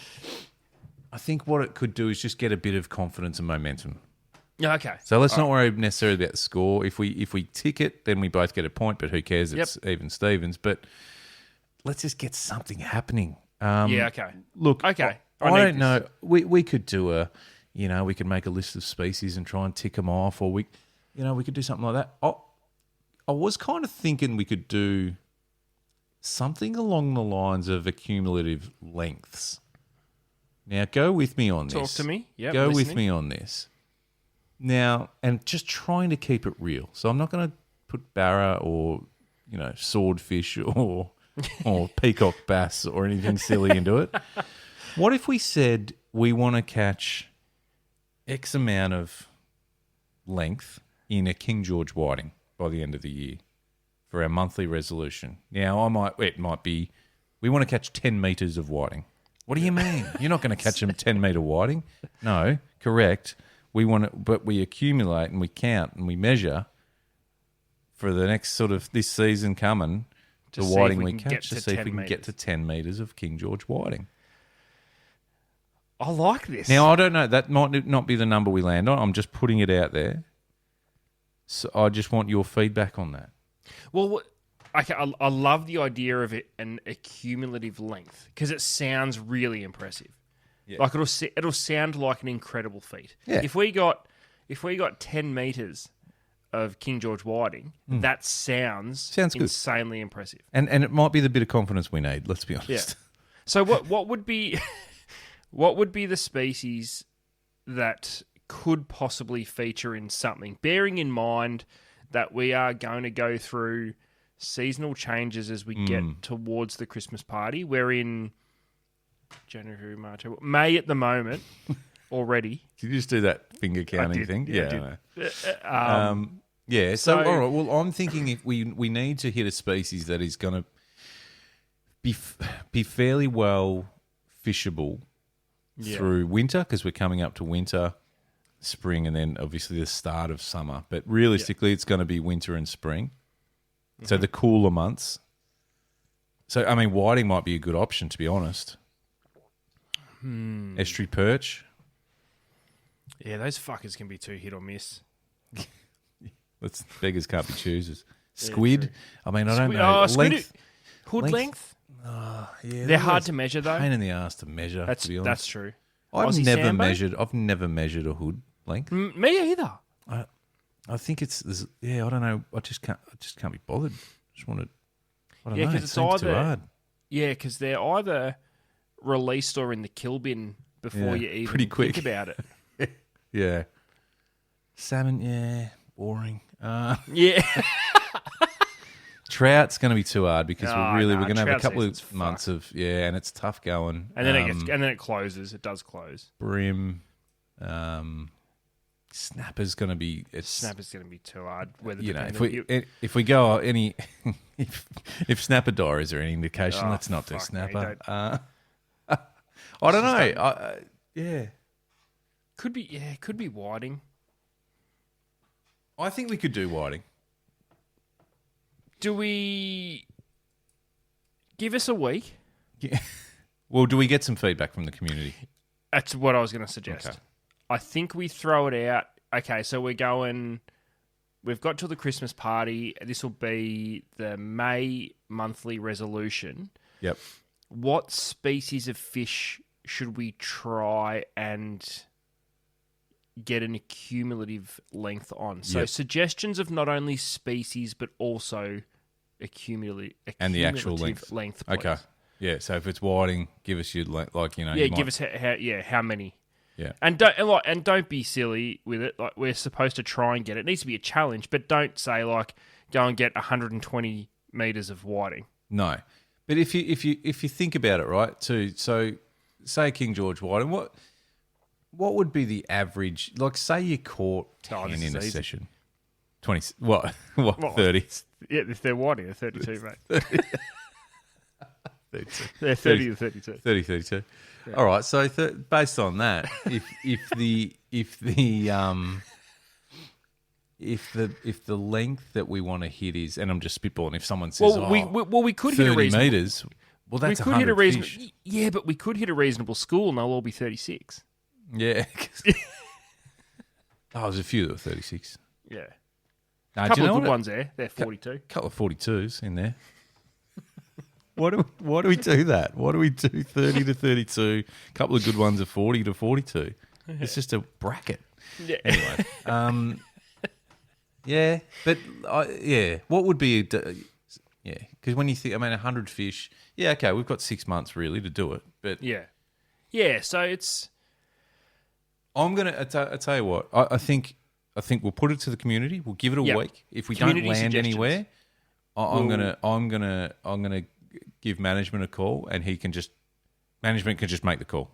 what it could do is just get a bit of confidence and momentum. Okay. So let's not worry necessarily about the score. If we tick it, then we both get a point, but who cares? It's even Stevens. But let's just get something happening. Okay. Look, okay. I don't know. We could do we could make a list of species and try and tick them off, or we could do something like that. I was kind of thinking we could do something along the lines of accumulative lengths. Now, go with me on this. Talk to me. Yeah. Go with me on this. Now, and just trying to keep it real. So I'm not going to put barra or, swordfish or peacock bass or anything silly into it. What if we said we want to catch X amount of length in a King George whiting by the end of the year for our monthly resolution? Now, it might be we want to catch 10 metres of whiting. What do you mean? You're not going to catch them 10-metre whiting? No, correct. We want it, but we accumulate and we count and we measure for the next sort of this season coming, the whiting we catch to see if we can get to 10 metres of King George whiting. I like this. Now, I don't know. That might not be the number we land on. I'm just putting it out there. So I just want your feedback on that. Well, okay, I love the idea of it, an accumulative length, because it sounds really impressive. Yeah. Like it'll sound like an incredible feat. Yeah. If we got 10 meters of King George whiting, that sounds insanely impressive. And it might be the bit of confidence we need. Let's be honest. Yeah. So what would be the species that could possibly feature in something, bearing in mind that we are going to go through seasonal changes as we get towards the Christmas party? We're in January, March, May at the moment already. Did you just do that finger counting thing? Yeah. Yeah. So all right. Well, I'm thinking if we need to hit a species that is going to be fairly well fishable through winter, because we're coming up to winter, spring, and then obviously the start of summer. But realistically, it's going to be winter and spring. So the cooler months. So, I mean, whiting might be a good option, to be honest. Estuary perch. Yeah, those fuckers can be too hit or miss. Beggars can't be choosers. Squid. I mean, I don't know. Length. Hood length? Yeah, they're hard to measure, though. Pain in the ass to measure, to be honest. That's true. I've never measured a hood length. Me either. I think it's I don't know. I just can't be bothered. Just want to. I don't know. It seems too hard. Yeah, because they're either released or in the kill bin before you even pretty quick. think about it. Yeah. Salmon, yeah, boring. Yeah. Trout's going to be too hard because we're going to have a couple of months of and it's tough going. And then it closes. It does close. Bream, snapper's going to be snapper's going to be too hard. If we go any if snapper diaries are any indication, let's not do snapper. I don't know. Could be whiting. I think we could do whiting. Do we give us a week? Yeah. Well, do we get some feedback from the community? That's what I was going to suggest. Okay. I think we throw it out. Okay, so we've got till the Christmas party. This will be the May monthly resolution. Yep. What species of fish should we try and get an accumulative length on? So suggestions of not only species but also accumulative and the actual length. Please. Okay. Yeah. So if it's whiting, give us your give us how many. Yeah. And don't be silly with it. Like, we're supposed to try and get it. It needs to be a challenge, but don't say go and get 120 meters of whiting. No. But if you think about it, right? So say King George whiting, what would be the average? Like, say you caught 10 in a session. 20, what 30? Yeah, if they're whiting, they're 32, mate. 32. They're 30 to 32. 30, 32. Yeah. All right, so based on that, if the length that we want to hit is, and I'm just spitballing, if someone says, we could 30 hit a reasonable meters, well, that's 100 fish. Yeah, but we could hit a reasonable school, and they'll all be 36. Yeah. There's a few that were 36. Yeah. No, a couple of good ones there. They're 42. A couple of 42s in there. Why do we do that? Why do we do 30 to 32? A couple of good ones are 40 to 42. It's just a bracket. Yeah. Anyway. Yeah, but what would be because when you think, 100 fish, okay, we've got 6 months really to do it, but so it's. I'm gonna tell you what, I think we'll put it to the community. We'll give it a week. If we don't land anywhere, I'm gonna give management a call, and management can just make the call.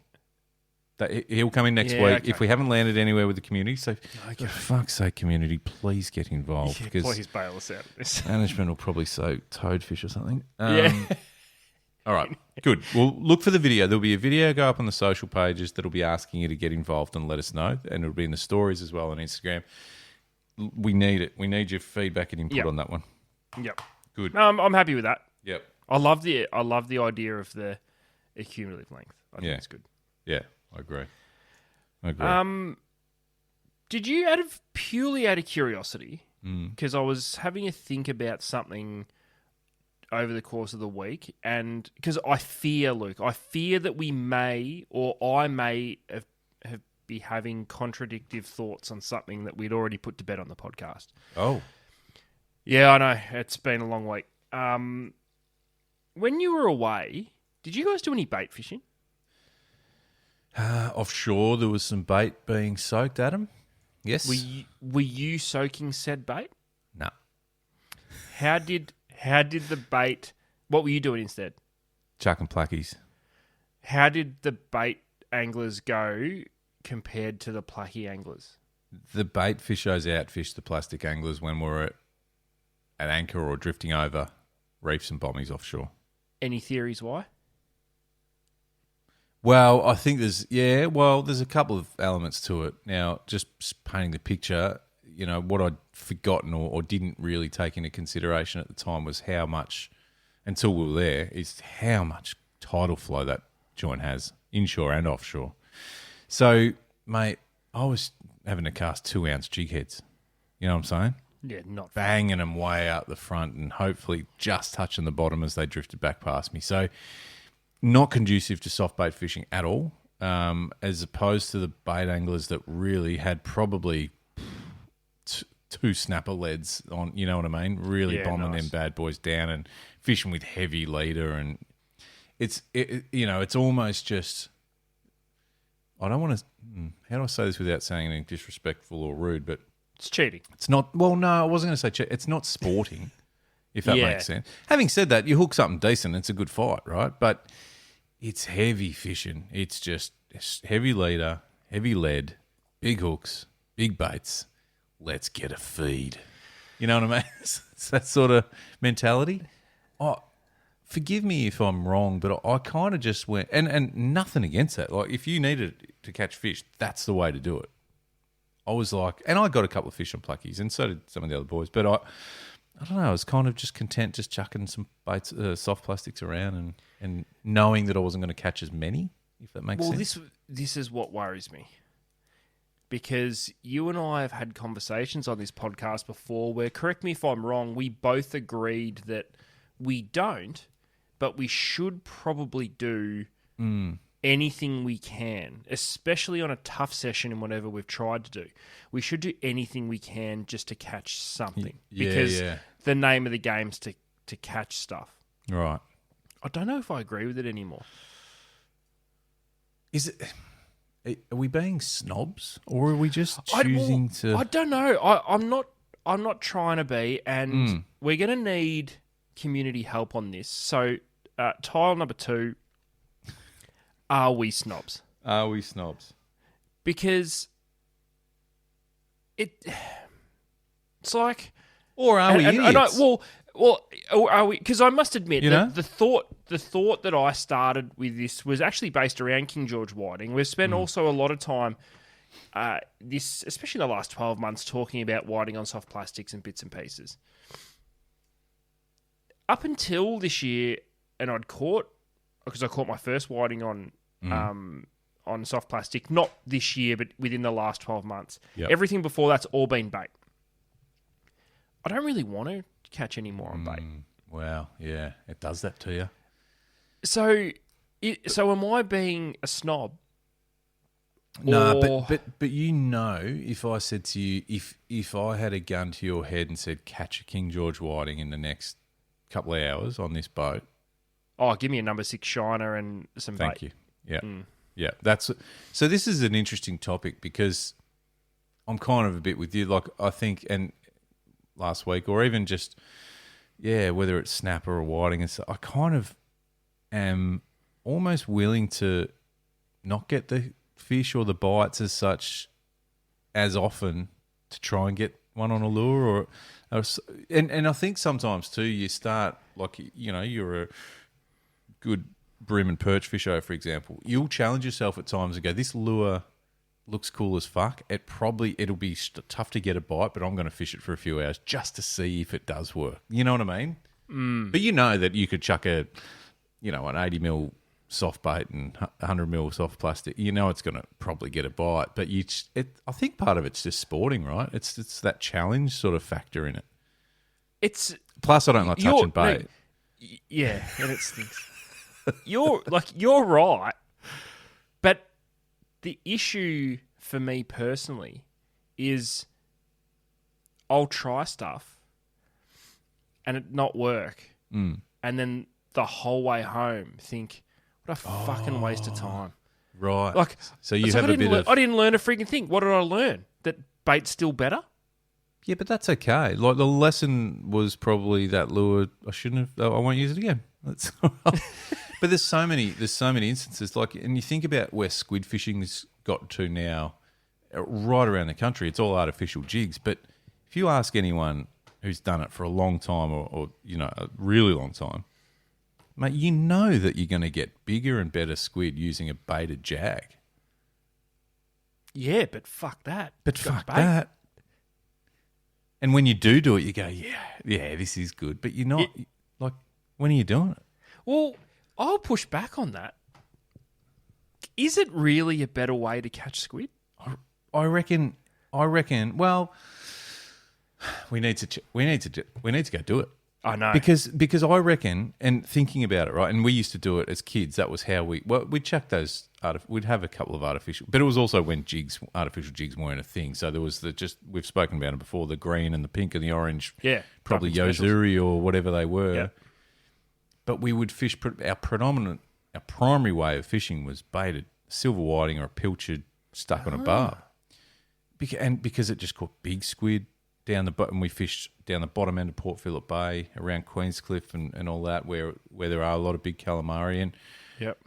He'll come in next week. Okay. If we haven't landed anywhere with the community, so for fuck's sake, community, please get involved. Yeah, please bail us out of this. Management will probably say toadfish or something. All right, good. Well, look for the video. There'll be a video go up on the social pages that'll be asking you to get involved and let us know, and it'll be in the stories as well on Instagram. We need it. We need your feedback and input on that one. Yep. Good. I'm happy with that. Yep. I love the idea of the accumulative length. I think it's good. Yeah, I agree. Did you, purely out of curiosity, because I was having a think about something over the course of the week, and because I fear that we may, or I may have be having contradictive thoughts on something that we'd already put to bed on the podcast. Oh. Yeah, I know. It's been a long week. When you were away, did you guys do any bait fishing? Offshore, there was some bait being soaked, Adam. Yes. Were you soaking said bait? No. How did the bait? What were you doing instead? Chucking plackies. How did the bait anglers go compared to the placky anglers? The bait fishers outfish the plastic anglers when we're at anchor or drifting over reefs and bommies offshore. Any theories why? Well, I think there's a couple of elements to it. Now, just painting the picture, what I'd forgotten or didn't really take into consideration at the time was how much, until we were there, is how much tidal flow that joint has, inshore and offshore. So, mate, I was having to cast 2-ounce jig heads. You know what I'm saying? Yeah, not banging them way out the front and hopefully just touching the bottom as they drifted back past me. So, not conducive to soft bait fishing at all, as opposed to the bait anglers that really had probably 2 snapper leads on, you know what I mean? Really bombing them bad boys down and fishing with heavy leader. And it's almost just. I don't want to. How do I say this without saying anything disrespectful or rude? But It's cheating. it's not. Well, no, I wasn't going to say cheat. It's not sporting, if that Yeah. makes sense. Having said that, you hook something decent, it's a good fight, right? But it's heavy fishing. It's just heavy leader, heavy lead, big hooks, big baits. Let's get a feed. You know what I mean? It's that sort of mentality. Oh, forgive me if I'm wrong, but I kind of just went, and nothing against that. Like, if you needed to catch fish, that's the way to do it. I was like, and I got a couple of fish on pluckies, and so did some of the other boys. But I don't know, I was kind of just content just chucking some baits, soft plastics around and knowing that I wasn't going to catch as many, if that makes sense. Well, this is what worries me. Because you and I have had conversations on this podcast before where, correct me if I'm wrong, we both agreed that we don't, but we should probably do anything we can, especially on a tough session in whatever we've tried to do. We should do anything we can just to catch something. Because the name of the game is to catch stuff. Right. I don't know if I agree with it anymore. Is it... Are we being snobs, or are we just choosing to? I don't know. I'm not trying to be, and we're going to need community help on this. So, tile number 2: are we snobs? Are we snobs? Because it's like, or are we idiots? Well, are we? Because I must admit, You know? the thought that I started with this was actually based around King George whiting. We've spent also a lot of time, especially in the last 12 months, talking about whiting on soft plastics and bits and pieces. Up until this year, and I caught my first whiting on soft plastic, not this year, but within the last 12 months. Yep. Everything before that's all been bait. I don't really want to catch any more on bait. Wow, yeah, it does that to you. So am I being a snob? No, but you know, if I said to you, if I had a gun to your head and said, catch a King George whiting in the next couple of hours on this boat. Oh, give me a number 6 shiner and some bait. Thank you. Yeah. Yeah. So this is an interesting topic because I'm kind of a bit with you. Like, I think, and last week, or even just, whether it's snapper or whiting, and so I kind of am almost willing to not get the fish or the bites as such as often to try and get one on a lure, and I think sometimes too you start, like, you know, you're a good bream and perch fisher, for example, you'll challenge yourself at times and go, this lure looks cool as fuck. It'll be tough to get a bite, but I'm going to fish it for a few hours just to see if it does work. You know what I mean? But you know that you could chuck an 80 mil soft bait and 100 mil soft plastic. You know it's going to probably get a bite, but I think part of it's just sporting, right? It's that challenge sort of factor in it. Plus I don't like touching bait. Yeah, and it stinks. You're right, but the issue for me personally is I'll try stuff and it not work, and then the whole way home think, what a fucking waste of time. Right. Like, so you have a bit of... I didn't learn a freaking thing. What did I learn? That bait's still better? Yeah, but that's okay. Like, the lesson was probably that lure, I won't use it again. That's But there's so many instances, like, and you think about where squid fishing's got to now, right around the country, it's all artificial jigs. But if you ask anyone who's done it for a long time or a really long time, mate, you know that you're going to get bigger and better squid using a baited jag. Yeah, but fuck that. But fuck that. And when you do it, you go, yeah, this is good. But you're not, like, when are you doing it? Well, I'll push back on that. Is it really a better way to catch squid? I reckon. Well, we need to go do it. I know, because I reckon, and thinking about it, right, and we used to do it as kids. That was how we'd chuck those. We'd have a couple of artificial, but it was also when artificial jigs weren't a thing. So there was we've spoken about it before, the green and the pink and the orange. Yeah, probably Yozuri or whatever they were. Yeah. But we would fish. Our predominant our primary way of fishing was baited silver whiting or a pilchard stuck on a bar. Because it just caught big squid down the bottom. We fished down the bottom end of Port Phillip Bay, around Queenscliff and all that, where there are a lot of big calamari. And Yep.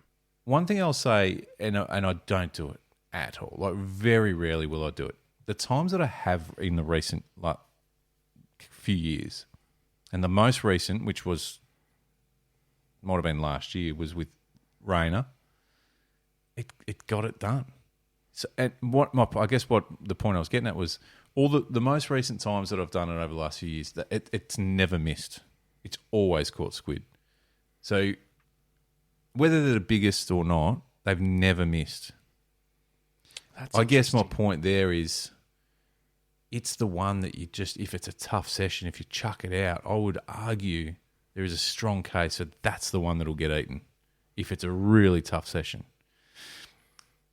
one thing I'll say, and I don't do it at all. Like, very rarely will I do it. The times that I have in the recent few years, and the most recent, which might have been last year, was with Rayner. It got it done. So, and I guess what the point I was getting at was all the most recent times that I've done it over the last few years, that it's never missed. It's always caught squid. So whether they're the biggest or not, they've never missed. I guess my point there is, it's the one that you just, if it's a tough session, if you chuck it out, I would argue there is a strong case that that's the one that'll get eaten if it's a really tough session.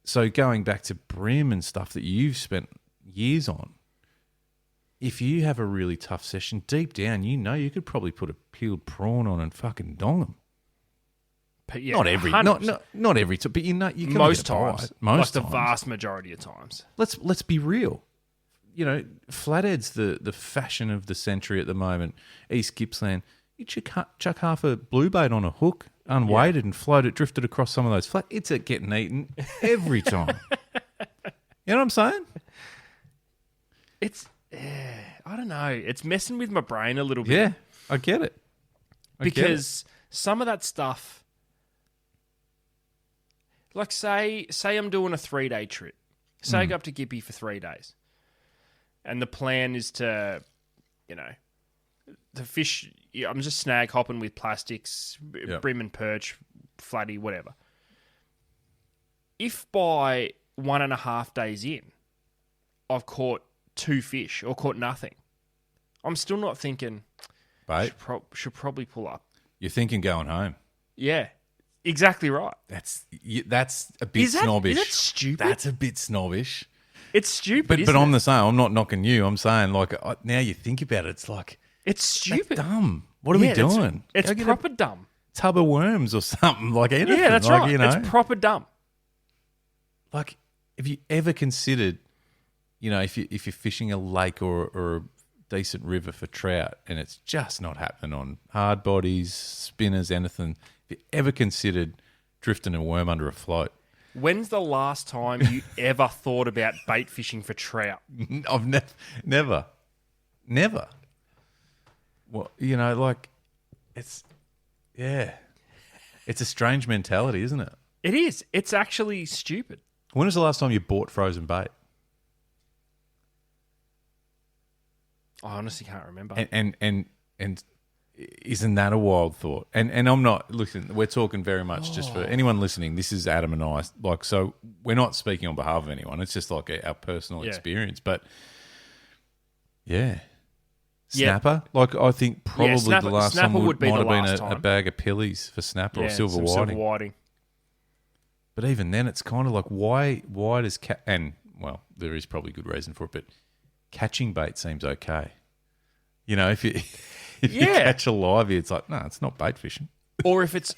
So going back to brim and stuff that you've spent years on, if you have a really tough session, deep down, you could probably put a peeled prawn on and fucking dong them. Yeah, not every time, but you can most times, most the times. vast majority of times. Let's be real. Flathead's the fashion of the century at the moment. East Gippsland, you chuck half a blue bait on a hook, unweighted, and float it, drift it across some of those flat. It's getting eaten every time. You know what I'm saying? It's, I don't know. It's messing with my brain a little bit. Yeah, I get it. Because some of that stuff, like say I'm doing a 3-day trip. Say I go up to Gippy for 3 days. And the plan is to fish. I'm just snag hopping with plastics, brim and perch, flatty, whatever. If by 1.5 days in, I've caught 2 fish or caught nothing, I'm still not thinking, bait. Should probably pull up. You're thinking going home. Yeah, exactly right. That's a bit snobbish. Is that stupid? That's a bit snobbish. It's stupid, but I'm the same. I'm not knocking you. I'm saying, now you think about it, it's like, it's stupid. that's dumb. What are we doing? It's proper dumb. Tub of worms or something, like anything. Yeah, that's right. It's proper dumb. Like, have you ever considered, if you're fishing a lake or a decent river for trout and it's just not happening on hard bodies, spinners, anything, have you ever considered drifting a worm under a float? When's the last time you ever thought about bait fishing for trout? I've never. Well, it's a strange mentality, isn't it? It is. It's actually stupid. When was the last time you bought frozen bait? I honestly can't remember. And isn't that a wild thought? And I'm not, listen, we're talking very much just for anyone listening. This is Adam and I. So we're not speaking on behalf of anyone. It's just like our personal experience. But yeah. Snapper? I think probably the last snapper time would be might the have last been a time. bag of pillies for snapper or silver whiting. Silver whiting. But even then, it's kind of like, why does and well, there is probably good reason for it, but catching bait seems okay. If you catch a livey, it's like, no, it's not bait fishing. Or if it's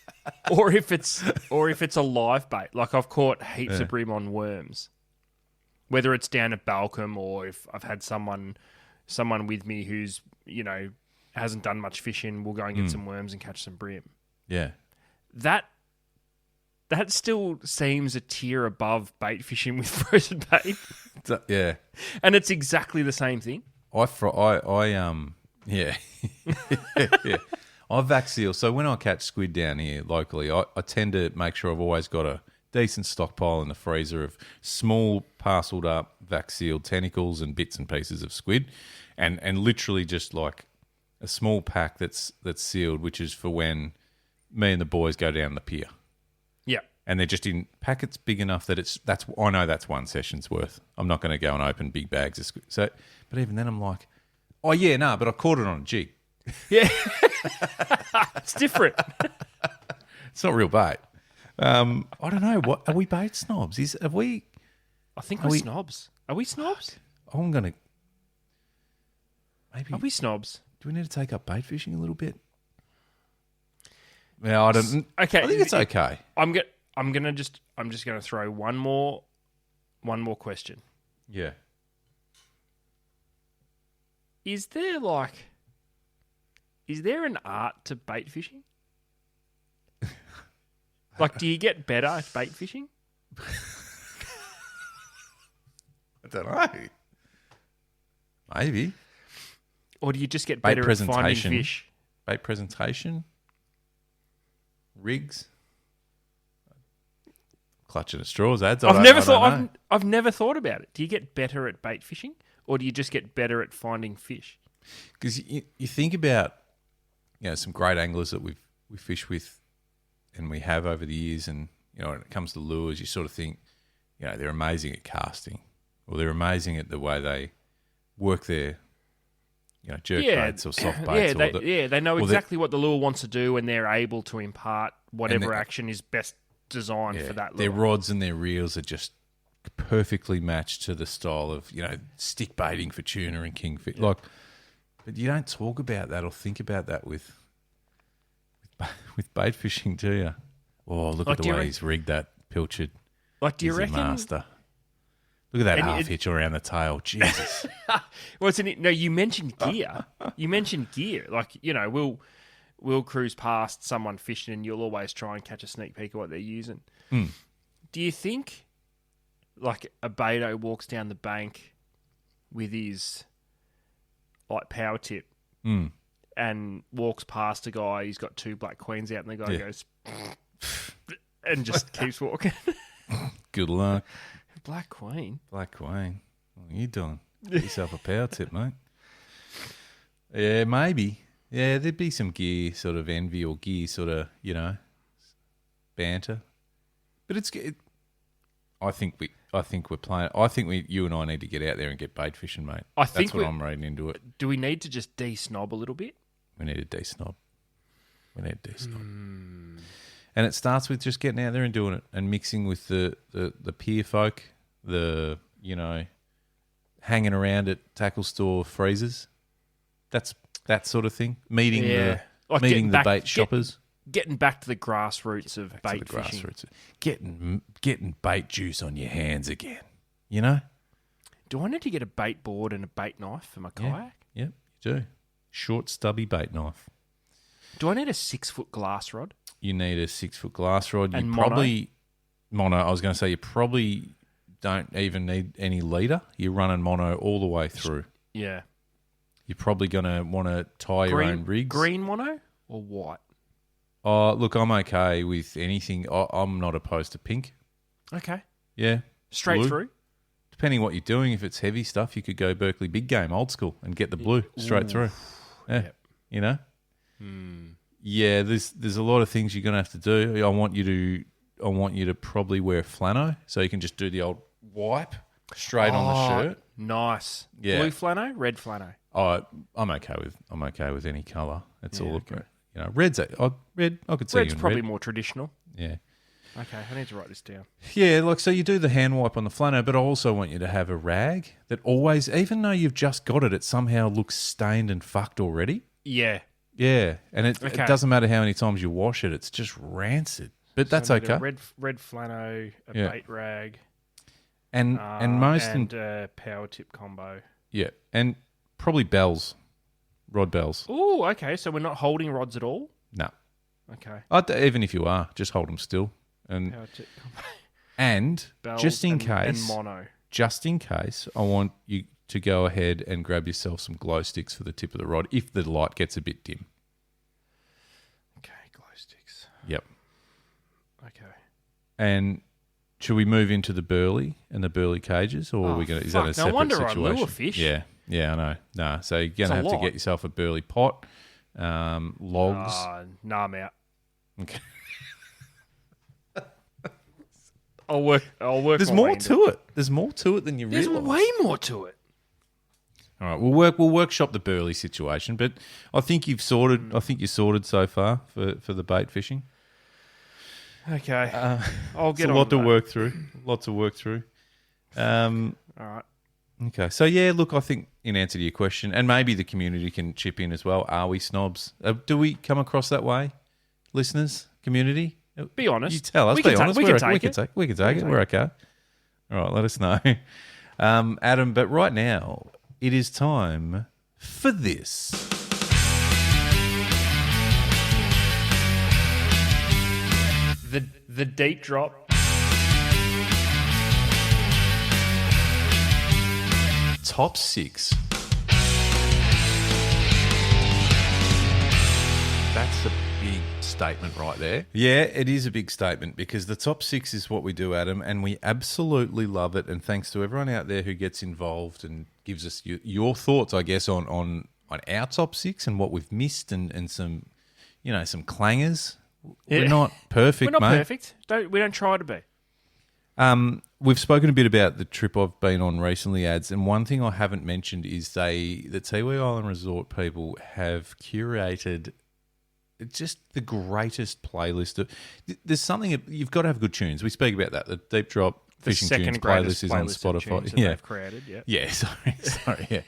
a live bait, like I've caught heaps of brim on worms, whether it's down at Balcombe or if I've had someone with me who's hasn't done much fishing, we'll go and get some worms and catch some brim. Yeah, that still seems a tier above bait fishing with frozen bait. Yeah, and it's exactly the same thing. Yeah. Yeah. I vac seal. So when I catch squid down here locally, I tend to make sure I've always got a decent stockpile in the freezer of small parceled up vac sealed tentacles and bits and pieces of squid, and literally just like a small pack that's sealed, which is for when me and the boys go down the pier. Yeah. And they're just in packets big enough that I know that's one session's worth. I'm not going to go and open big bags of squid. So, but even then I'm like, oh, yeah, no, but I caught it on a jig. Yeah. It's different. It's not real bait. I don't know. What are we bait snobs? I think we're snobs. Are we snobs? I'm going to... Maybe... Are we snobs? Do we need to take up bait fishing a little bit? Yeah, I don't. Okay, I think it's okay. I'm just gonna throw one more question. Yeah. Is there an art to bait fishing? Like, do you get better at bait fishing? I don't know. Maybe. Or do you just get Bait better at finding presentation. fish? Bait presentation. Rigs. Clutching at straws ads. I've never thought about it. Do you get better at bait fishing, or do you just get better at finding fish? Because you think about, some great anglers that we fish with, and we have over the years, and when it comes to lures, you sort of think, they're amazing at casting, or they're amazing at the way they work their, jerk baits or soft baits. They know exactly what the lure wants to do, and they're able to impart whatever action is best designed for that lure. Their rods and their reels are just perfectly matched to the style of, stick baiting for tuna and kingfish. But you don't talk about that or think about that with bait fishing, do you? Oh, look at the way he's rigged that pilchard. Like, do you reckon? A master. Look at that half hitch around the tail. Jesus. No, you mentioned gear. Like, we'll cruise past someone fishing, and you'll always try and catch a sneak peek of what they're using. Do you think, like, a Beto walks down the bank with his, like, power tip and walks past a guy, he's got 2 black queens out, and the guy goes and just keeps walking? Good luck. Black queen? What are you doing? Get yourself a power tip, mate. Yeah, maybe. Yeah, there'd be some gear sort of envy or gear sort of, banter. But I think we're playing. I think you and I need to get out there and get bait fishing, mate. That's what I'm reading into it. Do we need to just de-snob a little bit? We need a de-snob. And it starts with just getting out there and doing it, and mixing with the peer folk, hanging around at tackle store freezers. That's that sort of thing. Meeting the bait shoppers. Getting back to the grassroots of bait fishing. Getting bait juice on your hands again. Do I need to get a bait board and a bait knife for my kayak? Yep, you do. Short, stubby bait knife. Do I need a 6-foot glass rod? You need a 6-foot glass rod. And mono. I was going to say you probably don't even need any leader. You're running mono all the way through. Yeah. You're probably going to want to tie your own rigs. Green mono or white? Oh, look, I'm okay with anything. I'm not opposed to pink. Okay. Yeah. Straight blue. through? Depending what you're doing. If it's heavy stuff, you could go Berkeley big game, old school, and get the blue straight through. Yeah. Yep. Yeah, there's a lot of things you're going to have to do. I want you to probably wear flannel, so you can just do the old wipe straight on the shirt. Nice. Yeah. Blue flannel, red flannel. Oh, I'm okay with any colour. It's all okay. Red's red. I could see Red's you in probably red. more traditional. Yeah. Okay, I need to write this down. Yeah, so you do the hand wipe on the flannel, but I also want you to have a rag that always, even though you've just got it somehow looks stained and fucked already. Yeah. Yeah, and it doesn't matter how many times you wash it; it's just rancid. But that's okay. A red flannel, a bait rag, and power tip combo. Yeah, and probably bells, rod bells. Oh, okay. So we're not holding rods at all. No. Okay. Even if you are, just hold them still, and power tip combo. And bells just in case, I want you to go ahead and grab yourself some glow sticks for the tip of the rod if the light gets a bit dim. Okay, glow sticks. Yep. Okay. And should we move into the burley and the burley cages, or are we going? Is that a separate situation? No wonder I lure fish. Yeah, I know. No, so you're going to have to get yourself a burley pot, logs. No, I'm out. Okay. I'll work. There's more to it. There's more to it than you realise. There's way more to it. All right, we'll workshop the burley situation, but I think you've sorted. I think you're sorted so far for the bait fishing. Okay, I'll get a lot to work through. Lots to work through. All right. Okay, so yeah, look, I think in answer to your question, and maybe the community can chip in as well. Are we snobs? Do we come across that way? listeners, community? Be honest. You tell us. We Be can honest. we can take We can take it. We're okay. All right, let us know. Adam, but right now, it is time for this. The deep drop. Top 6. That's a big statement right there. Yeah, it is a big statement because the top 6 is what we do, Adam, and we absolutely love it. And thanks to everyone out there who gets involved and gives us your thoughts, I guess, on our top 6 and what we've missed and some, some clangers. Yeah. We're not perfect, mate. We're not mate. perfect. We don't try to be. We've spoken a bit about the trip I've been on recently, Ads, and one thing I haven't mentioned is the Tiwi Island Resort people have curated just the greatest playlist. There's something, you've got to have good tunes. We speak about that. The Deep Drop Fishing Tunes playlist is on Spotify. They've created, yeah. Yeah, sorry, yeah.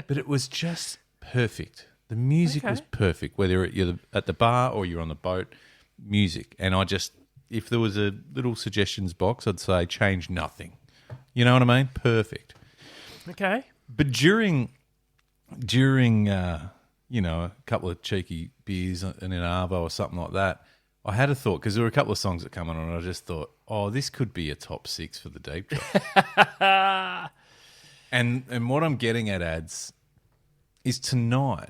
But it was just perfect. The music was perfect, whether you're at the bar or you're on the boat, music. And if there was a little suggestions box, I'd say change nothing. You know what I mean? Perfect. Okay. But during a couple of cheeky beers in an arvo or something like that, I had a thought because there were a couple of songs that come on and I just thought, oh, this could be a top 6 for the Deep Drop. and what I'm getting at, Ads, is tonight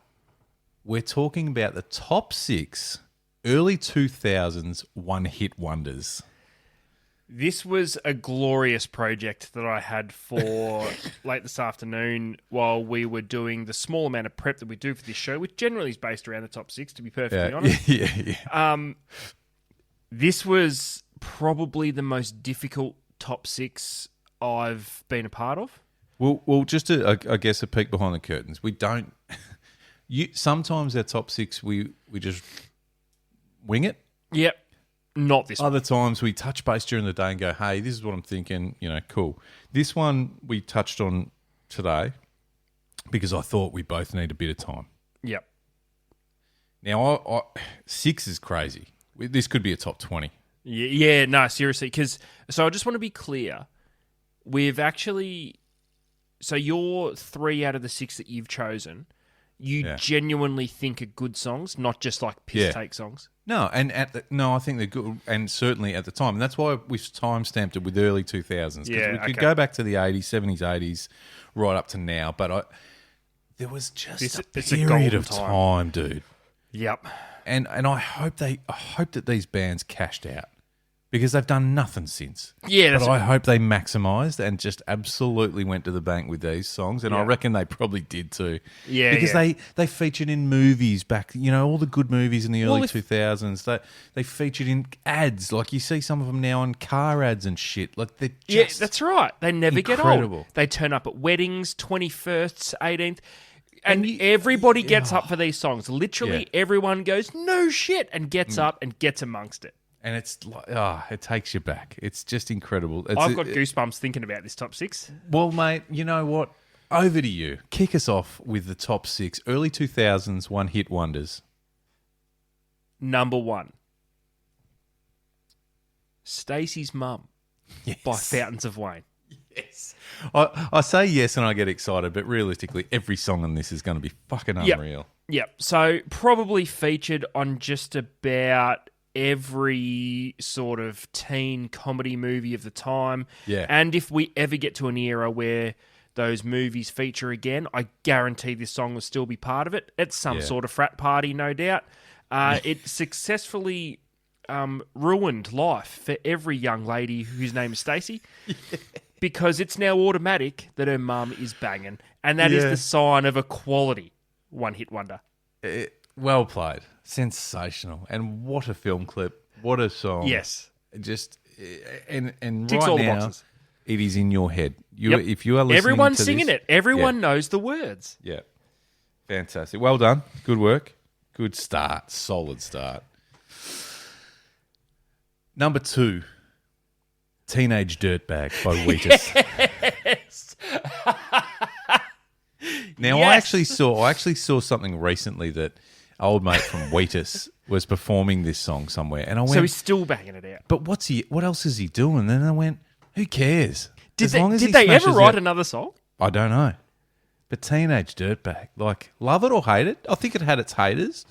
we're talking about the top 6 early 2000s one-hit wonders. This was a glorious project that I had for late this afternoon while we were doing the small amount of prep that we do for this show, which generally is based around the top 6, to be perfectly honest. Yeah. This was probably the most difficult top 6 I've been a part of. Well, just I guess a peek behind the curtains. We don't... sometimes our top 6, we just wing it. Yep. Not this one. Other times we touch base during the day and go, hey, this is what I'm thinking, cool. This one we touched on today because I thought we both need a bit of time. Yep. Now, 6 is crazy. This could be a top 20. Yeah, no, seriously. So I just want to be clear. We've actually... So your 3 out of the 6 that you've chosen... You genuinely think are good songs, not just like piss take songs. No, I think they're good, and certainly at the time, and that's why we've time stamped it with early 2000s. Because we could go back to the 80s, 70s, 80s, right up to now. But there was just a period of time, dude. Yep. And I hope that these bands cashed out. Because they've done nothing since. Yeah, but I hope they maximised and just absolutely went to the bank with these songs, and I reckon they probably did too. Yeah, because they featured in movies back, all the good movies in the early 2000s. They featured in ads, like you see some of them now on car ads and shit. Like they're just that's right. They never get old. They turn up at weddings, 21st, 18th. And everybody gets up for these songs. Literally everyone goes, no shit, and gets up and gets amongst it. And it's like, it takes you back. It's just incredible. I've got goosebumps thinking about this top 6. Well, mate, you know what? Over to you. Kick us off with the top 6 early 2000s one-hit wonders. Number 1. Stacey's Mum by Fountains of Wayne. Yes. I say yes and I get excited, but realistically, every song on this is going to be fucking unreal. Yep. So probably featured on just about... every sort of teen comedy movie of the time. Yeah. And if we ever get to an era where those movies feature again, I guarantee this song will still be part of it. It's some sort of frat party, no doubt. It successfully ruined life for every young lady whose name is Stacey. Because it's now automatic that her mum is banging. And that is the sign of a quality one-hit wonder. Well played. Sensational. And what a film clip. What a song. Yes. Just, and ticks right all now, the boxes. It is in your head. If you are listening Everyone's to singing this, it. Everyone knows the words. Yeah. Fantastic. Well done. Good work. Good start. Solid start. Number 2, Teenage Dirtbag by Wheatus. Yes. Now, I actually saw something recently that old mate from Wheatus was performing this song somewhere, and I went, So he's still banging it out. but what else is he doing? And then I went, who cares? Did As long as they he ever smashes write out- another song? I don't know. But Teenage Dirtbag, like, love it or hate it. I think it had its haters.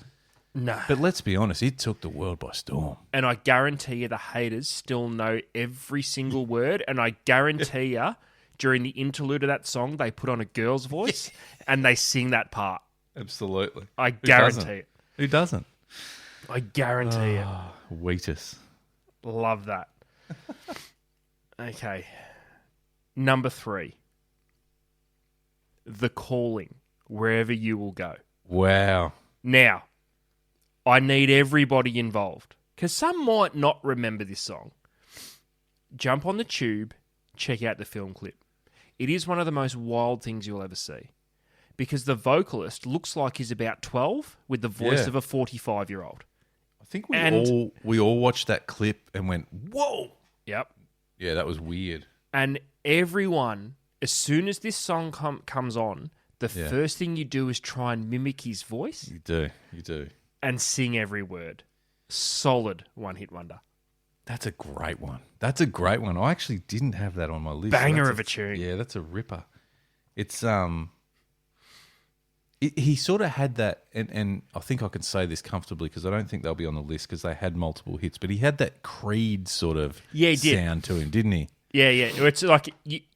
No. But let's be honest, it took the world by storm. And I guarantee you the haters still know every single word. And I guarantee you during the interlude of that song, they put on a girl's voice and they sing that part. Absolutely. I guarantee it. Who doesn't? I guarantee it. Wheatus. Love that. Okay. Number 3. The Calling, Wherever You Will Go. Wow. Now, I need everybody involved because some might not remember this song. Jump on the tube, check out the film clip. It is one of the most wild things you'll ever see because the vocalist looks like he's about 12 with the voice of a 45-year-old. I think we all watched that clip and went, whoa. Yep. Yeah, that was weird. And everyone, as soon as this song comes on, the first thing you do is try and mimic his voice. You do. And sing every word. Solid one-hit wonder. That's a great one. I actually didn't have that on my list. Banger of a tune. Yeah, that's a ripper. It's he sort of had that, and I think I can say this comfortably because I don't think they'll be on the list because they had multiple hits. But he had that Creed sort of sound to him, didn't he? Yeah. It's like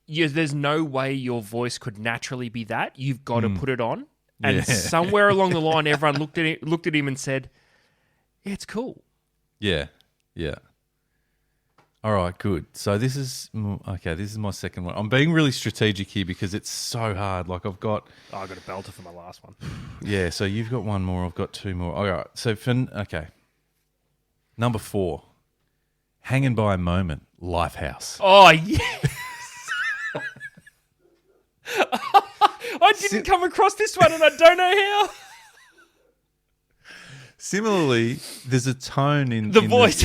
there's no way your voice could naturally be that. You've got to put it on. And somewhere along the line, everyone looked at him and said, "Yeah, it's cool." Yeah. All right, good. So this is my second one. I'm being really strategic here because it's so hard. Like I've got I got a belter for my last one. Yeah, so you've got one more, I've got two more. All right. So number 4. Hanging by a Moment, Lifehouse. Oh, yes. I didn't come across this one and I don't know how. Similarly, there's a tone in the voice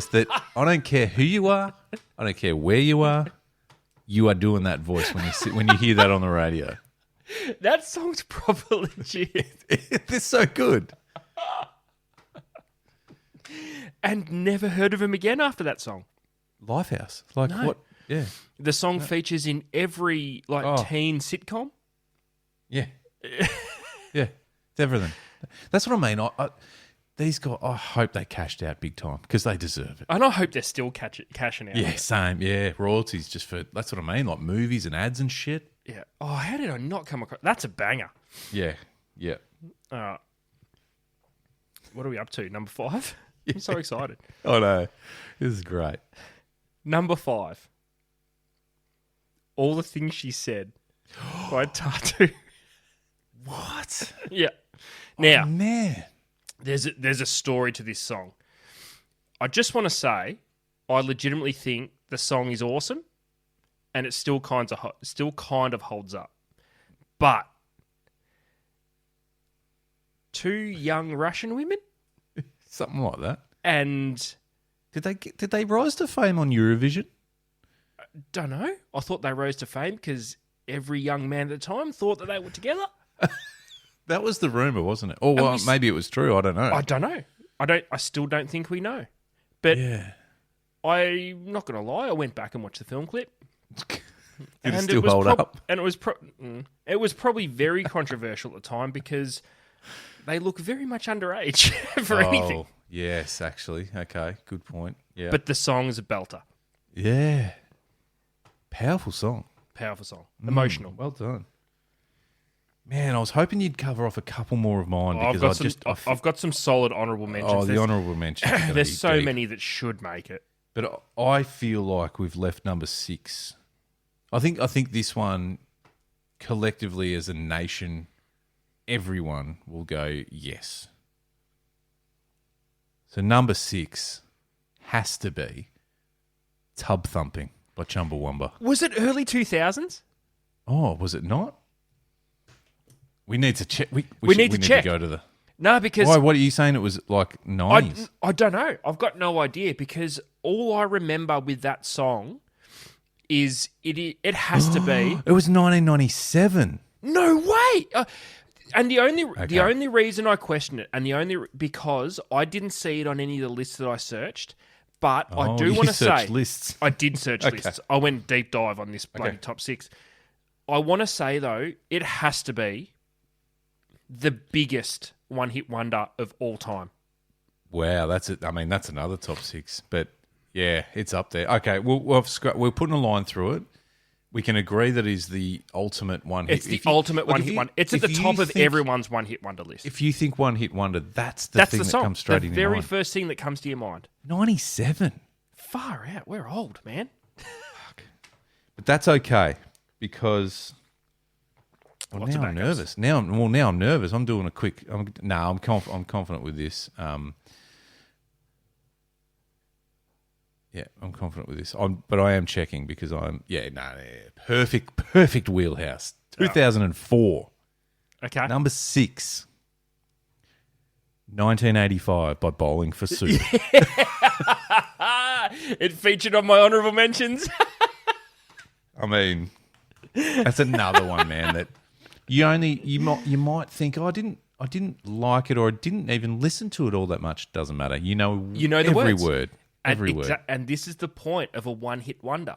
that I don't care who you are, I don't care where you are doing that voice when you hear that on the radio. That song's proper legit. It's so good. And never heard of him again after that song. Lifehouse. Like No. what? Yeah. The song features in every teen sitcom. Yeah. Yeah. It's everything. That's what I mean. These guys, I hope they cashed out big time because they deserve it. And I hope they're still cashing out. Yeah, same. Yeah, royalties just for, that's what I mean, like movies and ads and shit. Yeah. Oh, how did I not come across? That's a banger. Yeah. What are we up to? Number 5? I'm so excited. Oh, no. This is great. Number 5. All the Things She Said by Tattoo. What? Yeah. Now, oh, man. there's a story to this song. I just want to say, I legitimately think the song is awesome, and it still kind of holds up. But 2 young Russian women, Something like that. and Did they rise to fame on Eurovision? don't know. I thought they rose to fame because every young man at the time thought that they were together. That was the rumor, wasn't it? Or well, maybe it was true. I don't know. I don't know. I still don't think we know. But yeah. I'm not going to lie. I went back and watched the film clip. Did it still hold up? And it was probably very controversial at the time because they look very much underage for anything. Yes, actually. Okay, good point. Yeah. But the song is a belter. Yeah. Powerful song. Powerful song. Emotional. Well done. Man, I was hoping you'd cover off a couple more of mine because I've got some solid honourable mentions. Oh, the honourable mentions. There's so many that should make it. But I feel like we've left number 6. I think this one, collectively as a nation, everyone will go yes. So number 6 has to be Tub Thumping by Chumbawamba. Was it early 2000s? Oh, was it not? We need to check. We need to check. Go to the. No, because Why? What are you saying? It was like 90s. I don't know. I've got no idea because all I remember with that song is it has to be. It was 1997. No way. And the only reason I question it, because I didn't see it on any of the lists that I searched, but I do want to say lists. I did search lists. I went deep dive on this bloody top 6. I want to say though, it has to be the biggest one-hit wonder of all time. Wow, that's it. I mean, that's another top 6, but yeah, it's up there. Okay, we're putting a line through it. We can agree that is the ultimate one-hit. It's the ultimate one-hit wonder. It's at the top of everyone's one-hit wonder list. If you think one-hit wonder, that's the thing that comes straight in your mind. The very first thing that comes to your mind. 97. Far out. We're old, man. But that's okay because now I'm nervous. Now I'm nervous. I'm doing a quick. I'm confident with this. Yeah, I'm confident with this. But I am checking because perfect wheelhouse. 2004. Okay. Number 6. 1985 by Bowling for Soup. It featured on my honourable mentions. I mean, that's another one, man. That you might think, I didn't like it, or I didn't even listen to it all that much. Doesn't matter. You know the every words. word. Every word. And this is the point of a one-hit wonder.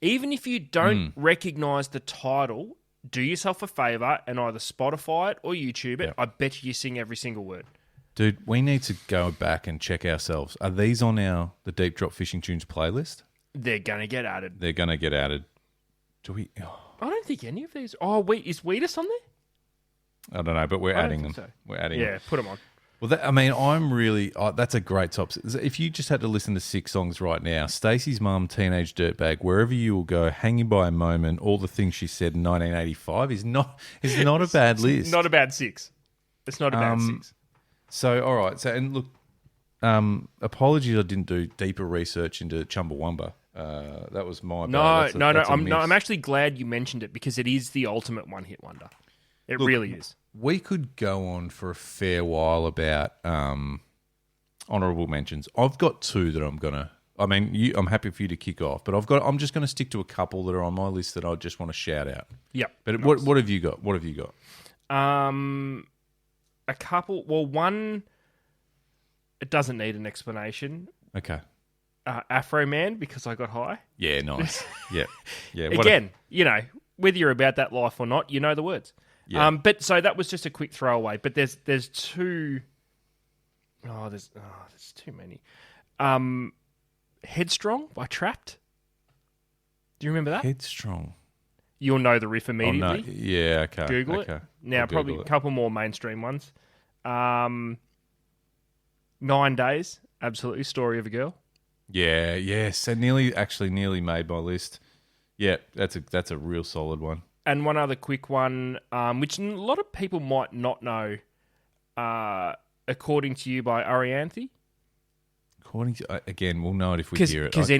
Even if you don't recognise the title, do yourself a favour and either Spotify it or YouTube it. Yep. I bet you sing every single word. Dude, we need to go back and check ourselves. Are these on the Deep Drop Fishing Tunes playlist? They're going to get added. Do we? Oh. I don't think any of these... Oh, wait, is Wheatus on there? I don't know, but we're adding them. So. We're adding them. Yeah, put them on. Well, I'm really... that's a great top... If you just had to listen to 6 songs right now, Stacey's Mum, Teenage Dirtbag, Wherever You Will Go, Hanging by a Moment, All the Things She Said in 1985 is not a bad list. Not a bad 6. It's not a bad 6. So, all right. So, and look, apologies I didn't do deeper research into Chumbawamba. That was my bad. No. I'm actually glad you mentioned it because it is the ultimate one-hit wonder. It really is. We could go on for a fair while about honourable mentions. I've got 2 that I'm gonna. I mean, I'm happy for you to kick off, but I'm just going to stick to a couple that are on my list that I just want to shout out. Yep. But what have you got? What have you got? A couple. Well, one. It doesn't need an explanation. Okay. Afro Man, because I got high. Yeah, nice. Yeah. Again, whether you're about that life or not, you know the words. Yeah. But so that was just a quick throwaway. But there's 2. Oh, there's too many. Headstrong by Trapped. Do you remember that? Headstrong. You'll know the riff immediately. Oh, no. Yeah, okay. Google it. Now, probably a couple more mainstream ones. 9 Days, absolutely, Story of a Girl. Yeah, yes, and nearly made my list. Yeah, that's a real solid one. And one other quick one, which a lot of people might not know, According to You by Arianthe. According to, again, we'll know it if we hear it. Because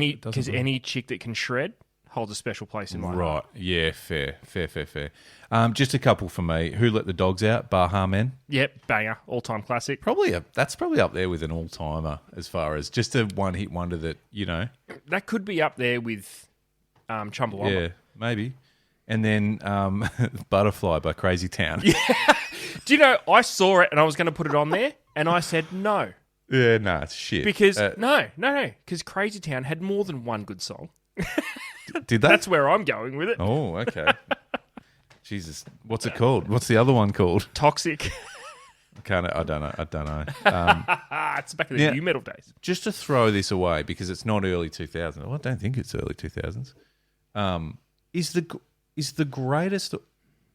any chick that can shred holds a special place in my heart. Right, yeah, fair. Just a couple for me. Who Let the Dogs Out? Baha Men. Yep, banger, all-time classic. That's probably up there with an all-timer as far as just a one-hit wonder that, That could be up there with Chumbawamba. Yeah, maybe. And then Butterfly by Crazy Town. Yeah. Do you know, I saw it and I was going to put it on there and I said no. Yeah, no, it's shit. Because, no, because Crazy Town had more than one good song. Did that? That's where I'm going with it. Oh, okay. Jesus. What's it called? What's the other one called? Toxic. I don't know. It's back in the new metal days. Just to throw this away, because it's not early 2000s. Well, I don't think it's early 2000s. Is the greatest...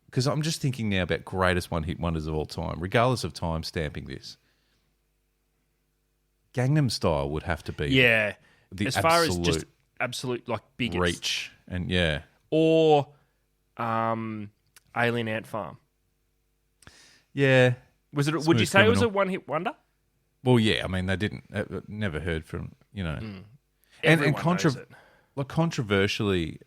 Because I'm just thinking now about greatest one-hit wonders of all time, regardless of time stamping this. Gangnam Style would have to be... Yeah. The as far as just absolute, like, biggest. Reach. And, yeah. Or Alien Ant Farm. Yeah. Was it? Would you say it was a one-hit wonder? Well, yeah. I mean, they never heard from, Everyone knows it. Like, controversially,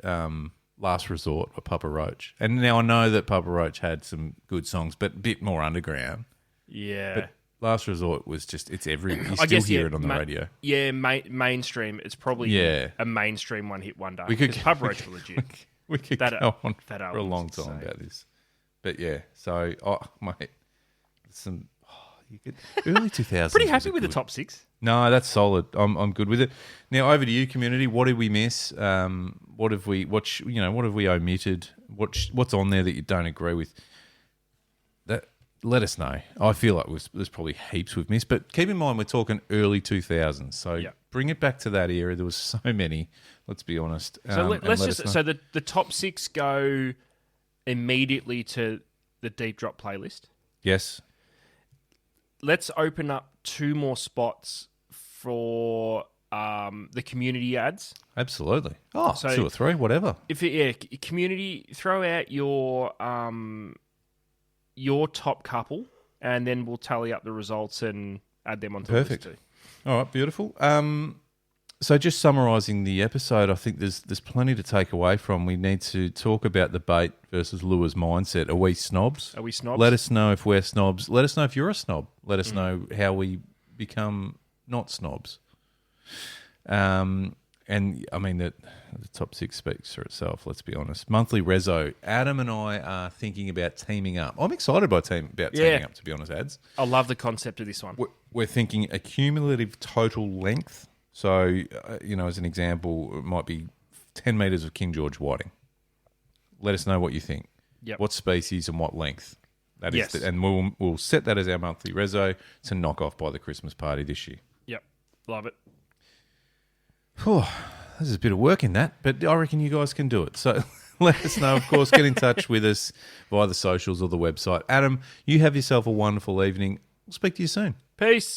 Last Resort by Papa Roach. And now I know that Papa Roach had some good songs, but a bit more underground. Yeah. But Last Resort was just, it's everywhere. You still hear it on the radio. Yeah, mainstream. It's probably a mainstream one-hit wonder. Because Papa Roach were legit. We could go on for a long time about this. But yeah, so mate, you get early 2000s. Pretty happy with the top 6. No, that's solid. I'm good with it. Now over to you, community. What did we miss? What have we omitted? What's on there that you don't agree with? Let us know. I feel like there's probably heaps we've missed, but keep in mind we're talking early 2000s. So bring it back to that era. There was so many. Let's be honest. So the top 6 go immediately to the Deep Drop playlist. Yes. Let's open up 2 more spots for the community ads. Absolutely. Oh, so 2 or 3, whatever. Community, throw out your top couple, and then we'll tally up the results and add them onto the list too. All right, beautiful. So just summarising the episode, I think there's plenty to take away from. We need to talk about the bait versus lures mindset. Are we snobs? Are we snobs? Let us know if we're snobs. Let us know if you're a snob. Let us know how we become not snobs. And I mean the top 6 speaks for itself. Let's be honest. Monthly rezo. Adam and I are thinking about teaming up. I'm excited about teaming up. To be honest, ads. I love the concept of this one. We're thinking a cumulative total length. So as an example, it might be 10 meters of King George whiting. Let us know what you think. Yep. What species and what length. That is, yes. And we'll set that as our monthly rezo to knock off by the Christmas party this year. Yep, love it. There's a bit of work in that, but I reckon you guys can do it. So let us know, of course. Get in touch with us via the socials or the website. Adam, you have yourself a wonderful evening. We'll speak to you soon. Peace.